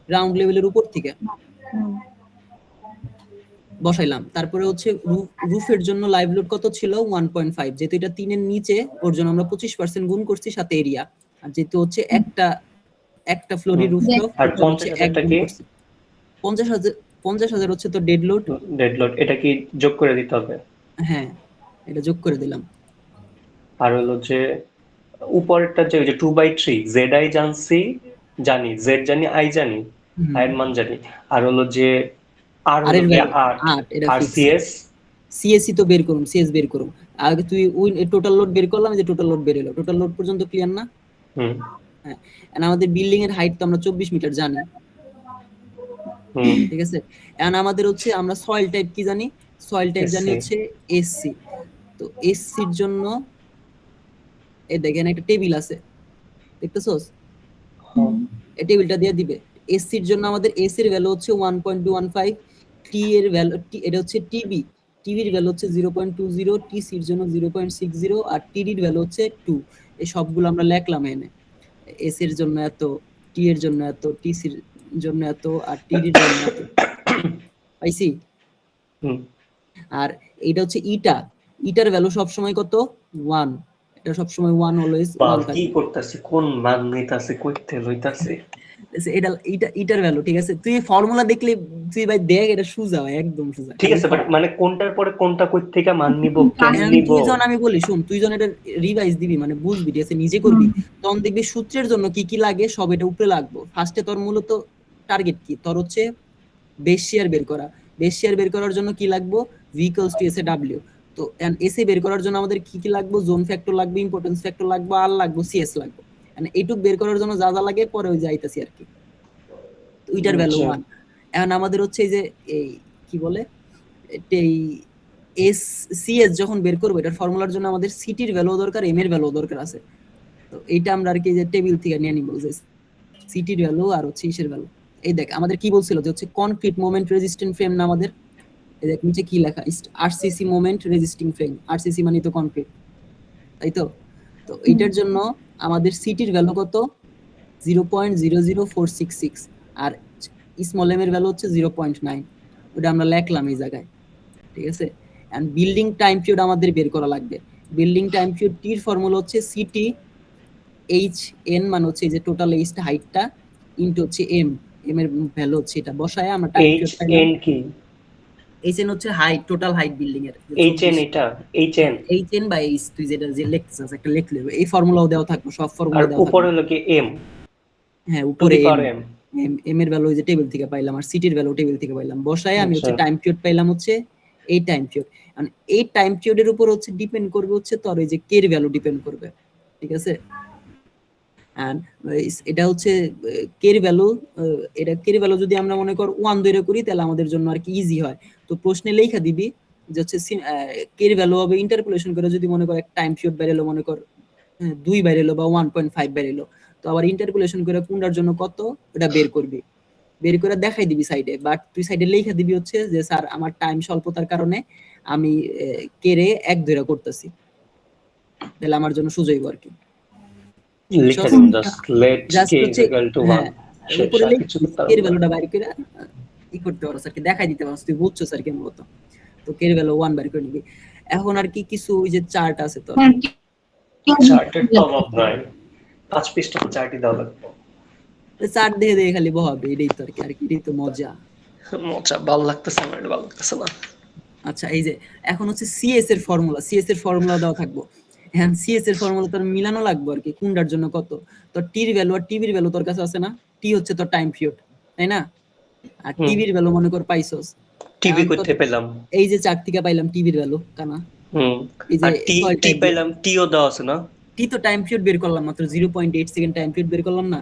গ্রাউন্ড লেভেলের উপর থেকে বসাইলাম। তারপরে হচ্ছে রুফের জন্য লাইভ লোড কত ছিল 1.5, যেহেতু এটা 3 এর নিচে ওর জন্য আমরা 25% গুণ করছি সাথে এরিয়া, আর যেহেতু হচ্ছে একটা ফ্লোরি রুফটপ আর 50,000 কি 50,000 হচ্ছে তো ডেড লোড। এটা কি যোগ করে দিতে হবে? হ্যাঁ এটা যোগ করে দিলাম। আর হলো যে উপরেরটা যে 2/3 জেড আই জানি জেড জানি আই জানি আই এর মান জানি, আর হলো যে আর হলো যে 8 এটা আর ফিক্স। সিএসসি তো বের করুন, সিএস বের করুন। আগে তুই টোটাল লোড বের করলাম, যে টোটাল লোড বের হলো, টোটাল লোড পর্যন্ত ক্লিয়ার না? হ্যাঁ এন্ড আমাদের বিল্ডিং এর হাইট তো আমরা 24 মিটার জানি, ঠিক আছে। এন্ড আমাদের হচ্ছে আমরা সয়েল টাইপ কি জানি, সয়েল টাইপ জানি হচ্ছে এসসি। তো এসসির জন্য এই দেখেন একটা টেবিল আছে দেখতেছস, এই টেবিলটা দিয়ে দিবে। এসসির জন্য আমাদের এস এর ভ্যালু হচ্ছে 1.215, টি এর ভ্যালু এটা হচ্ছে টিবি, টিবির ভ্যালু হচ্ছে 0.20, টিসির জন্য 0.60 আর টিডির ভ্যালু হচ্ছে 2। এই সবগুলো আমরা লিখলাম এনে, এস এর জন্য এত, টি এর জন্য এত, টিসির জন্য এত আর টিডির জন্য এত, পাইছি। আর এটা হচ্ছে ইটার ভ্যালু সব সময় কত 1, এটা সব সময় 1 অলওয়েজ 1 থাকে। কি করতেছে কোন মান নিতাছে কইতে লইতাছে এটার ভ্যালু ঠিক আছে, তুই ফর্মুলা দেখলে তুই ভাই দেখ এটা সোজা হয় একদম সোজা, ঠিক আছে। বাট মানে কোনটার পরে কোনটা কই থেকে মান নিব কেমন নিব তুই যখন আমি বলি শুন, তুই যখন এটা রিভাইজ দিবি মানে বুঝবি ঠিক আছে নিজে করবি, তখন দেখবি সূত্রের জন্য কি কি লাগে সব এটা উপরে লাগবে। ফার্স্টে তোর মূলত টার্গেট কি, তোর হচ্ছে বেস শেয়ার বের করা। বেস শেয়ার বের করার জন্য কি লাগবে V equals to S A W. তো এসে বের করার জন্য আমাদের কি কি লাগবে, জোন ফ্যাক্টর লাগবে, ইম্পর্টেন্স ফ্যাক্টর লাগবে, আর লাগবে সিএস লাগবে। এইটুক বের করার জন্য যা যা লাগে পরে ওই যাইতাছি আর কি। ওইটার ভ্যালু 1। এখন আমাদের হচ্ছে এই যে এই কি বলে এই এস সিএস যখন বের করব এটার ফর্মুলার জন্য আমাদের সিটির ভ্যালু দরকার, এম এর ভ্যালু দরকার আছে। তো এইটা আমরা আর কি যে টেবিল থেকে নিয়ে নিব যে সিটির ভ্যালু আর হচ্ছে ইসের ভ্যালু। এই দেখ আমাদের কি বলছিল যে হচ্ছে কনক্রিট মোমেন্ট রেজিস্ট্যান্ট ফ্রেম না আমাদের, এই দেখ নিচে কি লেখা RCC moment resisting frame, RCC মানে তো কনক্রিট তাই তো। তো এইটার জন্য আমাদের সিটির ভ্যালু কত 0.00466 আর স্মল এম এর ভ্যালু হচ্ছে 0.9, ওটা আমরা লিখলাম এই জায়গায়, ঠিক আছে। এন্ড বিল্ডিং টাইম পিরিয়ড আমাদের বের করা লাগবে। বিল্ডিং টাইম পিরিয়ড টির ফর্মুলা হচ্ছে সিটি এইচ এন মানে হচ্ছে এই যে টোটাল এইচটা হাইটটা ইনটু হচ্ছে এম, এম এর ভ্যালু হচ্ছে এটা বসায় আমরা টাইম পিরিয়ড পাইলাম। এইচ এন কি, এইচ এন হচ্ছে হাইট, টোটাল হাইট বিল্ডিং এর। এইচ এন এটা এইচ এন বাই এইচ, তুই যেটা যে লিখতেছিস একটা লিখলে এই ফর্মুলাও দেওয়া থাকবে, সব ফর্মুলা দেওয়া থাকবে। উপরে হলো কি এম, হ্যাঁ উপরে এম এর ভ্যালু ওই যে টেবিল থেকে পাইলাম আর সিটির ভ্যালু টেবিল থেকে পাইলাম, বসায় আমি হচ্ছে টাইম পিরিয়ড পাইলাম হচ্ছে এই টাইম পিরিয়ড। মানে এই টাইম পিরিয়ডের উপর হচ্ছে ডিপেন্ড করবে হচ্ছে তোর এই যে কে এর ভ্যালু ডিপেন্ড করবে, ঠিক আছে। এন্ড এটা হচ্ছে কে এর ভ্যালু, এটা কে এর ভ্যালু যদি আমরা মনে কর 1 ধরে করি তাহলে আমাদের জন্য আর কি ইজি হয়। তো প্রশ্নে লেখা দিবি যে হচ্ছে কে এর ভ্যালু হবে ইন্টারপোলেশন করে যদি মনে কর এক টাইম পিরিয়ড বাইরে এলো, মনে কর 2 বাইরে এলো বা 1.5 বাইরে এলো, তো আবার ইন্টারপোলেশন করে কোনটার জন্য কত ওটা বের করবি, বের করে দেখাই দিবি সাইডে, বাট তুই সাইডে লেখা দিবি হচ্ছে যে স্যার আমার টাইম স্বল্পতার কারণে আমি কেড়ে 1 ধরে করতেছি, তাহলে আমার জন্য সুযোগ হইব আর কি। লিখে দিন just let just K is হচ্ছে ইকুয়াল টু 1 হ্যাঁ উপরে সেটা কিছু কের ভ্যালুটা বাইর করে ই করতে পারো স্যারকে দেখাই দিতে পারো, তুই বুঝছো স্যার কেমন মতো, তো কের ভ্যালু 1 বাইর করে নিবি। এখন আর কি কিছু ওই যে চার্ট আছে তো চার্টের তো অভাব নাই, 5 পৃষ্ঠা চার্টই দাও লাগবে। চার্ট দেখে দেখে খালি বহাবে, এটাই তো আর কি, এটাই তো মজা। মজা ভালো লাগতেছে আমার, ভালো লাগতেছে না। আচ্ছা এই যে এখন হচ্ছে সিএস এর ফর্মুলা, সিএস এর ফর্মুলা দাও থাকবো, হ্যাঁ সিএস এর ফর্মুলা তোর মিলানো লাগবে আর কি, কোনটার জন্য কত। তো টির ভ্যালু আর টিভির ভ্যালু তোর কাছে আছে না, টি হচ্ছে তোর টাইম পিরিয়ড তাই না, আর টিভির ভ্যালু মনে কর পাইছস, টিভি কইতে পেলাম এই যে চার্ট থেকে পাইলাম টিভির ভ্যালু কানা, এই যে আর টি পেলাম, টিও দেওয়া আছে না, টি তো টাইম পিরিয়ড বের করলাম মাত্র 0.8 সেকেন্ড টাইম পিরিয়ড বের করলাম না,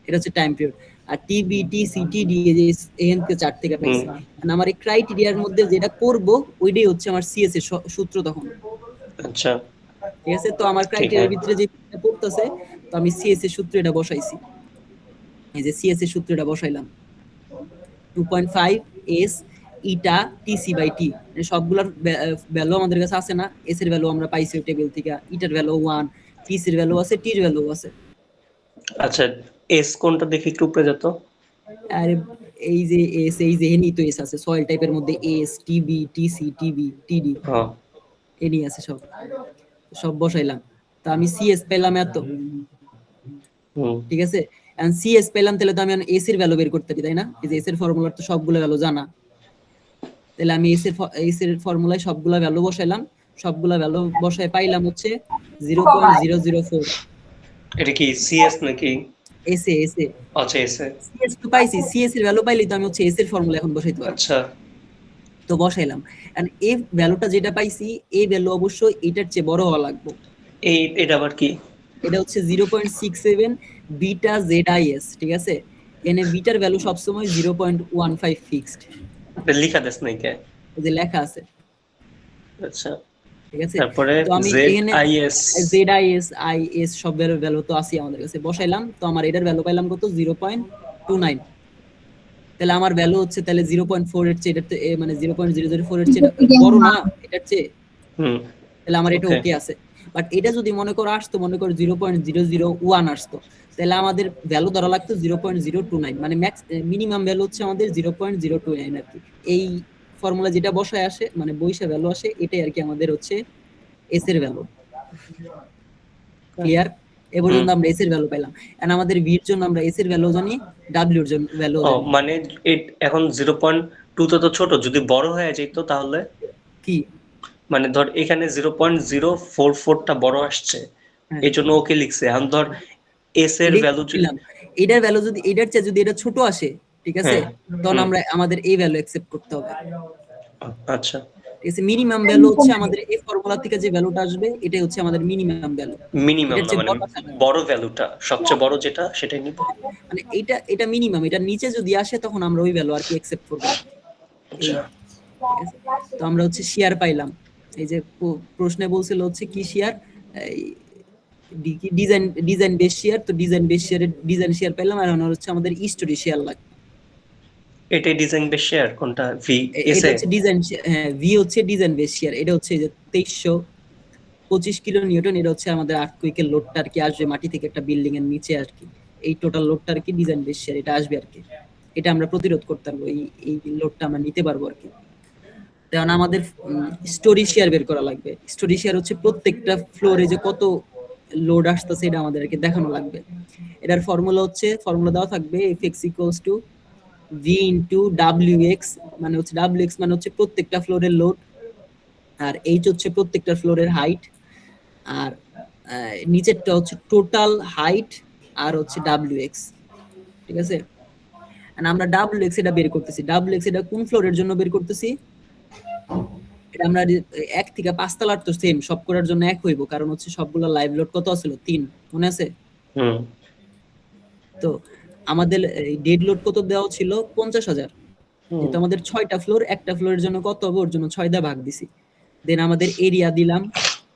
এটা হচ্ছে টাইম পিরিয়ড। আর টিবি টিসি টিডি এই যে এখান থেকে চার্ট থেকে পাইছি, আমার এই ক্রাইটেরিয়ার মধ্যে যেটা করব ওইটাই হচ্ছে আমার সিএস এর সূত্র তখন। আচ্ছা ঠিক আছে, তো আমার ক্রাইটেরিয়ার ভিতরে যে পড়তেছে, তো আমি সিএস এর সূত্র এটা বসাইছি, এই যে সিএস এর সূত্র এটা বসাইলাম 2.5 S eta TC by T, সবগুলোর ভ্যালু আমাদের কাছে আছে না, এস এর ভ্যালু আমরা পাইছি ওই টেবিল থেকে, ইটার ভ্যালু 1, টিসি এর ভ্যালু আছে, টির ভ্যালু আছে। আচ্ছা এস কোনটা দেখি একটু উপরে যেত, আরে এই যে এস, এই যে এনি তো এস আছে সয়েল টাইপের মধ্যে, এস টিবি টিসি টিবি টিডি হ্যাঁ এনি আছে, সব সব বসাইলাম, তো আমি সিএস পেলাম এত, ঠিক আছে। এন্ড সিএস পেলাম, তাহলে তো আমি এস এর ভ্যালু বের করতে পারি তাই না, এই যে এস এর ফর্মুলার তো সবগুলো ভ্যালু জানা, তাহলে আমি এস এর ফর্মুলায় সবগুলা ভ্যালু বসাইলাম, সবগুলা ভ্যালু বসায় পাইলাম হচ্ছে 0.004। এটা কি সিএস নাকি এস এ এস এ আচ্ছা এস এ সিএস তো পাইছি, সিএস এর ভ্যালু পাইলি তো আমি হচ্ছে এস এর ফর্মুলা এখন বসাইতে পারবো। আচ্ছা তো বসাইলাম, এন্ড এই ভ্যালুটা যেটা পাইছি এই ভ্যালু অবশ্যই এটার চেয়ে বড় হওয়া লাগবে, এটা আবার কি, এটা হচ্ছে 0.67 বিটা জেডআইএস, ঠিক আছে। এনে বিটার ভ্যালু সবসময় 0.15 ফিক্সড, এটা লেখা দেস নাই কে, এই যে লেখা আছে, আচ্ছা ঠিক আছে। তারপরে তো আমি এখানে জেডআইএস আইএস সব ভ্যালু তো আছে আমাদের কাছে, বসাইলাম, তো আমার এটার ভ্যালু পাইলাম কত 0.29, তাহলে আমার ভ্যালু হচ্ছে তাহলে 0.4 এর চেয়ে এটা মানে 0.004 এর চেয়ে বড় না এটার চেয়ে, তাহলে আমার এটা ওকে আছে। বাট এটা যদি মনে করো আসতো, মনে করো 0.001 আসতো, তাহলে আমাদের ভ্যালু ধরা লাগতো 0.029, মানে ম্যাক্স মিনিমাম ভ্যালু হচ্ছে আমাদের 0.029 আর কি। এই ফর্মুলা যেটা বসায় আসে মানে বইসা ভ্যালু আসে, এটাই আর কি আমাদের হচ্ছে এস এর ভ্যালু। ক্লিয়ার? এ পর্যন্ত আমরা এস এর ভ্যালু পাইলাম, এন্ড আমাদের ভি এর জন্য আমরা এস এর ভ্যালু জানি, ডাব্লিউ এর জন্য ভ্যালু জানি। মানে এখন 0.2 তো ছোট, যদি বড় হয়ে যেত তাহলে কি, মানে ধর এখানে 0.044টা বড় আসছে, এই জন্য ওকে লিখছে। এখন ধর এস এর ভ্যালু এটার ভ্যালু যদি এটার চেয়ে যদি এটা ছোট আসে, ঠিক আছে, তখন আমরা আমাদের এই ভ্যালু অ্যাকসেপ্ট করতে হবে। আচ্ছা ঠিক আছে, মিনিমাম ভ্যালু হচ্ছে আমাদের এই ফর্মুলা থেকে যে ভ্যালুটা আসবে এটাই হচ্ছে আমাদের মিনিমাম ভ্যালু, মিনিমাম মানে বড় ভ্যালুটা সবচেয়ে বড় যেটা সেটাই নিব, মানে এটা মিনিমাম, এটা নিচে যদি আসে তখন আমরা ওই ভ্যালু আর কি অ্যাকসেপ্ট করব। তো আমরা হচ্ছে শেয়ার পাইলাম, এই যে প্রশ্নে বলছিল হচ্ছে কি শেয়ার, ডিজাইন বেস শেয়ার, তো ডিজাইন শেয়ার পাইলাম, আর হচ্ছে আমাদের স্টোরি শেয়ার লাগবে। এটা ডিজাইন বেস শেয়ার কোনটা, ভি এস এটা হচ্ছে ডিজাইন, হ্যাঁ ভি হচ্ছে ডিজাইন বেস শেয়ার, এটা হচ্ছে যে 2325 কিলো নিউটন, এটা হচ্ছে আমাদের আর্থকুইকের লোডটা আর কি আসবে মাটি থেকে একটা বিল্ডিং এর নিচে আর কি, এই টোটাল লোডটা আর কি ডিজাইন বেস শেয়ার এটা আসবে আর কি, এটা আমরা প্রতিরোধ করতে পারবো, এই লোডটা আমরা নিতে পারবো আর কি। কারণ আমাদের স্টোরি শেয়ার বের করা লাগবে, স্টোরি শেয়ার হচ্ছে প্রত্যেকটা ফ্লোরে যে কত লোড আসতেছে এটা আমাদেরকে দেখানো লাগবে। এটার ফর্মুলা হচ্ছে, ফর্মুলা দেওয়া থাকবে Fx equals to V into Wx, মানে হচ্ছে Wx মানে হচ্ছে প্রত্যেকটা ফ্লোরের লোড, আর H হচ্ছে প্রত্যেকটা ফ্লোরের হাইট, আর নিচেরটা হচ্ছে টোটাল হাইট, আর হচ্ছে Wx, ঠিক আছে। আর আমরা Wx এটা বের করতেছি, Wx এটা কোন ফ্লোরের জন্য বের করতেছি, এটা আমরা 1 থেকে 5 তলার তো সেম সব করার জন্য এক হইব, কারণ হচ্ছে সবগুলা লাইভ লোড কত ছিল 3, মনে আছে? তো আমাদের ডেড লোড কত দেওয়া ছিল 50,000, যেহেতু আমাদের 6টা ফ্লোর, একটা ফ্লোরের জন্য কত হবে ওর জন্য 6 দিয়ে ভাগ দিছি, দেন আমাদের এরিয়া দিলাম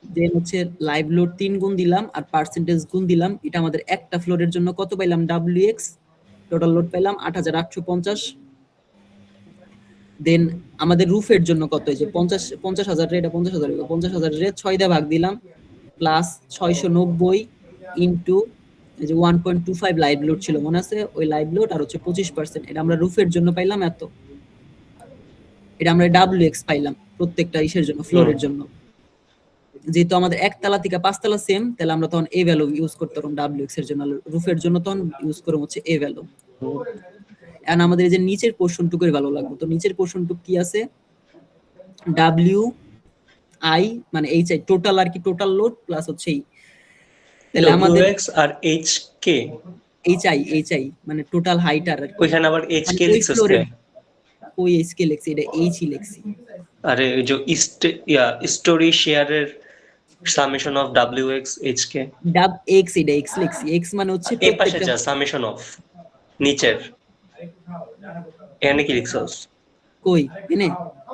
দেন হচ্ছে লাইভ লোড 3 গুণ দিলাম আর পার্সেন্টেজ গুণ দিলাম, এটা আমাদের একটা ফ্লোরের জন্য কত পাইলাম WX, টোটাল লোড পাইলাম 8850। দেন আমাদের রুফের জন্য কত, এই যে 50,000 রে, এটা 50,000 50,000 রে 6 দিয়ে ভাগ দিলাম প্লাস 690 ইনটু এই যে 1.25 লাইভ লোড ছিল মনে আছে, ওই লাইভ লোড আর হচ্ছে 25%, এটা আমরা রুফের জন্য পাইলাম এত। এটা আমরা WX পাইলাম প্রত্যেকটা ইসের জন্য, ফ্লোরের জন্য। যেহেতু আমাদের একতলা থেকে পাঁচতলা সেম, তাহলে আমরা তখন এ ভ্যালু ইউজ করতে পারবো WX এর জন্য, রুফের জন্য তখন ইউজ করব হচ্ছে এ ভ্যালু। এখন আমাদের এই যে নিচের পোরশনটুকুর ভ্যালু লাগবে, তো নিচের পোরশনটুকু কি আছে, WI মানে HI টোটাল আর কি, টোটাল লোড প্লাস হচ্ছে এই, তাহলে আমাদের WX আর HK, HI মানে টোটাল হাইট আর ওইখানে আবার HK লিখছস কে? ওই HK লিখছি, এটা HI লিখছি। আরে ওই যে স্টোরি শেয়ারের summation of WX HK X, এটা X লিখছি, X মানে হচ্ছে এই পাশে প্রত্যেকটা যা সামেশন অফ নিচের এখানে কি লিখছস? কই এনে,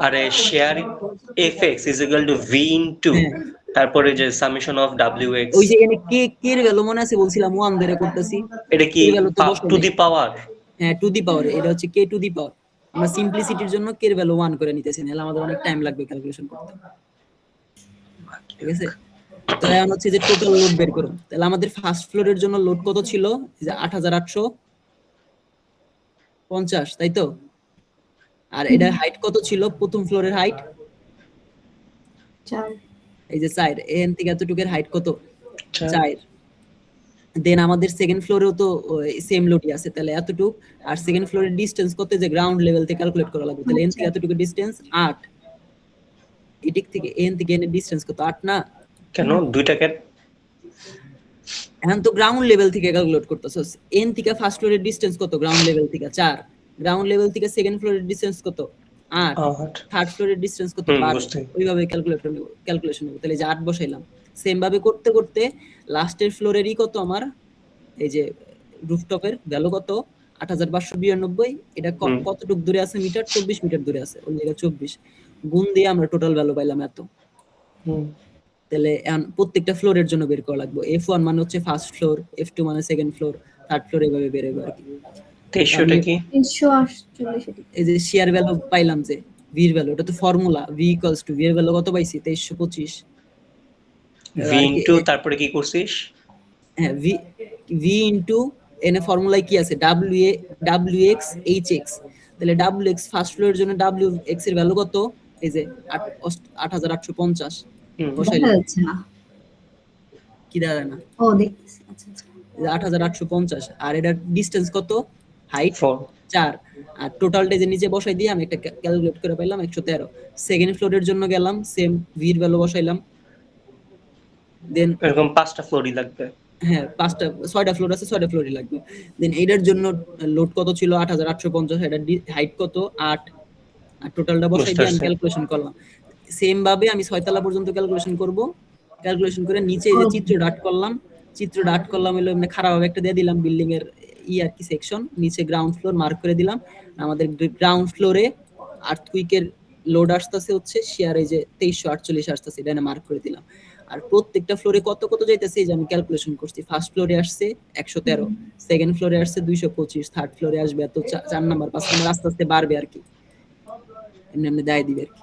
আরে share fx is equal to v into তারপরে যে সামেশন অফ WX, ওই যে এখানে কে এর ভ্যালু মনে আছে বলছিলাম 1 ধরে করতেছি, এটা কি এর ভ্যালু তো বসাই টু নাই। দি পাওয়ার? হ্যাঁ টু দি পাওয়ার, এটা হচ্ছে k টু দি পাওয়ার, আমরা সিম্পলিসিটির জন্য k এর ভ্যালু 1 করে নিতেছি, নাহলে আমাদের অনেক টাইম লাগবে ক্যালকুলেশন করতে, ঠিক আছে। তো এখন হচ্ছে যে টোটাল লোড বের করুন, তাহলে আমাদের ফার্স্ট ফ্লোরের জন্য লোড কত ছিল, যে 8850, তাই তো। আর এটার হাইট কত ছিল, প্রথম ফ্লোরের হাইট 4, এই যে 4, এখান থেকে এতটুকুর হাইট কত 4। 4। দেন আমাদের সেকেন্ড ফ্লোরেও তো সেম লোডই আছে, তাহলে এতটুকু। আর সেকেন্ড ফ্লোরের ডিসটেন্স কত, যে গ্রাউন্ড লেভেল থেকে ক্যালকুলেট করা লাগবে, তাহলে এন থেকে এতটুকু ডিসটেন্স 8, এদিক থেকে এন থেকে এন এর ডিসটেন্স কত 8 না, কেন দুইটাকে? এখন তো গ্রাউন্ড লেভেল থেকে ক্যালকুলেট করতেছস, এন থেকে ফার্স্ট ফ্লোরের ডিসটেন্স কত, গ্রাউন্ড লেভেল থেকে 4, গ্রাউন্ড লেভেল থেকে সেকেন্ড ফ্লোরের ডিসটেন্স কত 8, থার্ড ফ্লোরের ডিসটেন্স কত 12, ওইভাবে ক্যালকুলেশন হবে, তাহলে যে 8 বসাইলাম। সেম ভাবে করতে করতে লাস্টের ফ্লোরেরই কত আমার, এই যে রুফটপের ভ্যালু কত 8592, এটা কতটুক দূরে আছে মিটার, 24 মিটার দূরে আছে, ওই জায়গায় 24 গুণ দিয়ে আমরা টোটাল ভ্যালু পাইলাম এত। তাহলে এখন প্রত্যেকটা ফ্লোরের জন্য বের করা লাগবে, F1 মানে হচ্ছে ফার্স্ট ফ্লোর, F2 মানে সেকেন্ড ফ্লোর, থার্ড ফ্লোর, এভাবে বের হবে আর কি। 2300টা কি? 348। এই যে শেয়ার ভ্যালু পাইলাম, যে v এর ভ্যালু, এটা তো ফর্মুলা, v = v এর ভ্যালু কত পাইছি 2325, v ইনটু তারপরে কি করছিস? হ্যাঁ v ইনটু এনে ফর্মুলায় কি আছে, wx hx, তাহলে wx ফার্স্ট ফ্লোরের জন্য wx এর ভ্যালু কত, এই যে 8850 বসাইলাম, যাচ্ছে না, কি দাঁড়ায় না, ও দেখতেছি, আচ্ছা আচ্ছা 8850, আর এটার ডিসটেন্স কত, হাইট 4, আর টোটালটা যে নিচে বসাই দিয়ে আমি একটা ক্যালকুলেট করে পাইলাম 113। সেকেন্ড ফ্লোরের জন্য গেলাম, সেম v এর ভ্যালু বসাইলাম, দেন এরকম 5টা ফ্লোরই লাগবে। হ্যাঁ 6টা ফ্লোর আছে, 6টা ফ্লোরই লাগবে। দেন এটার জন্য লোড কত ছিল 8850, এটা হাইট কত 8, আর টোটালটা বসাই দিয়ে আমি ক্যালকুলেশন করলাম। সেম ভাবে আমি 6 তলা পর্যন্ত ক্যালকুলেশন করব, ক্যালকুলেশন করে নিচে যে চিত্র ডাট করলাম হলো এমনি খারাপ ভাবে একটা দিয়ে দিলাম বিল্ডিং এর আর কি সেকশন, নিচে গ্রাউন্ড ফ্লোর মার্ক করে দিলাম। আমাদের গ্রাউন্ড ফ্লোরে আর্থকুইকের লোড আসতেছে হচ্ছে শেয়ার, এই যে 2348 আসতেছে, এটা মার্ক করে দিলাম। আর প্রত্যেকটা ফ্লোরে কত কত যাইতেছে এই যে আমি ক্যালকুলেশন করছি, ফার্স্ট ফ্লোরে আসছে 113, সেকেন্ড ফ্লোরে আসছে 225, থার্ড ফ্লোরে আসবে এত, 4 নাম্বার 5 নাম্বার আস্তে আস্তে বাড়বে আর কি, এমনি দেয় দিবে আর কি,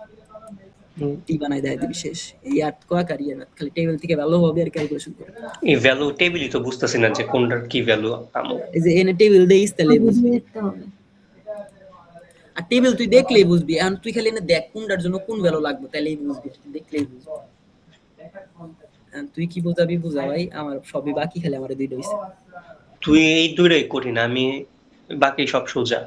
টি বানাই দেয় দিবে শেষ। এই আট কোয়াকারি খালি টেবিল থেকে ভ্যালু হবে আর ক্যালকুলেশন করে, এই ভ্যালু টেবিলই তো বুঝতাছি না যে কোনটার কি ভ্যালু আমো। এই যে এনে টেবিল দেইস তাহলে বুঝবি, দেখতে হবে। আর টেবিল তুই দেখলেই বুঝবি, এখন তুই খালি এনে দেখ কোনটার জন্য কোন ভ্যালু লাগবে, তাহলেই বুঝবি, দেখলেই বুঝবি। তুই কি বোঝাবি বুঝা ভাই, আমার সবই বাকি, খালি আমার দুইটা হইছে। তুই এই দুইটাই কঠিন, আমি বাকি সব সোজা।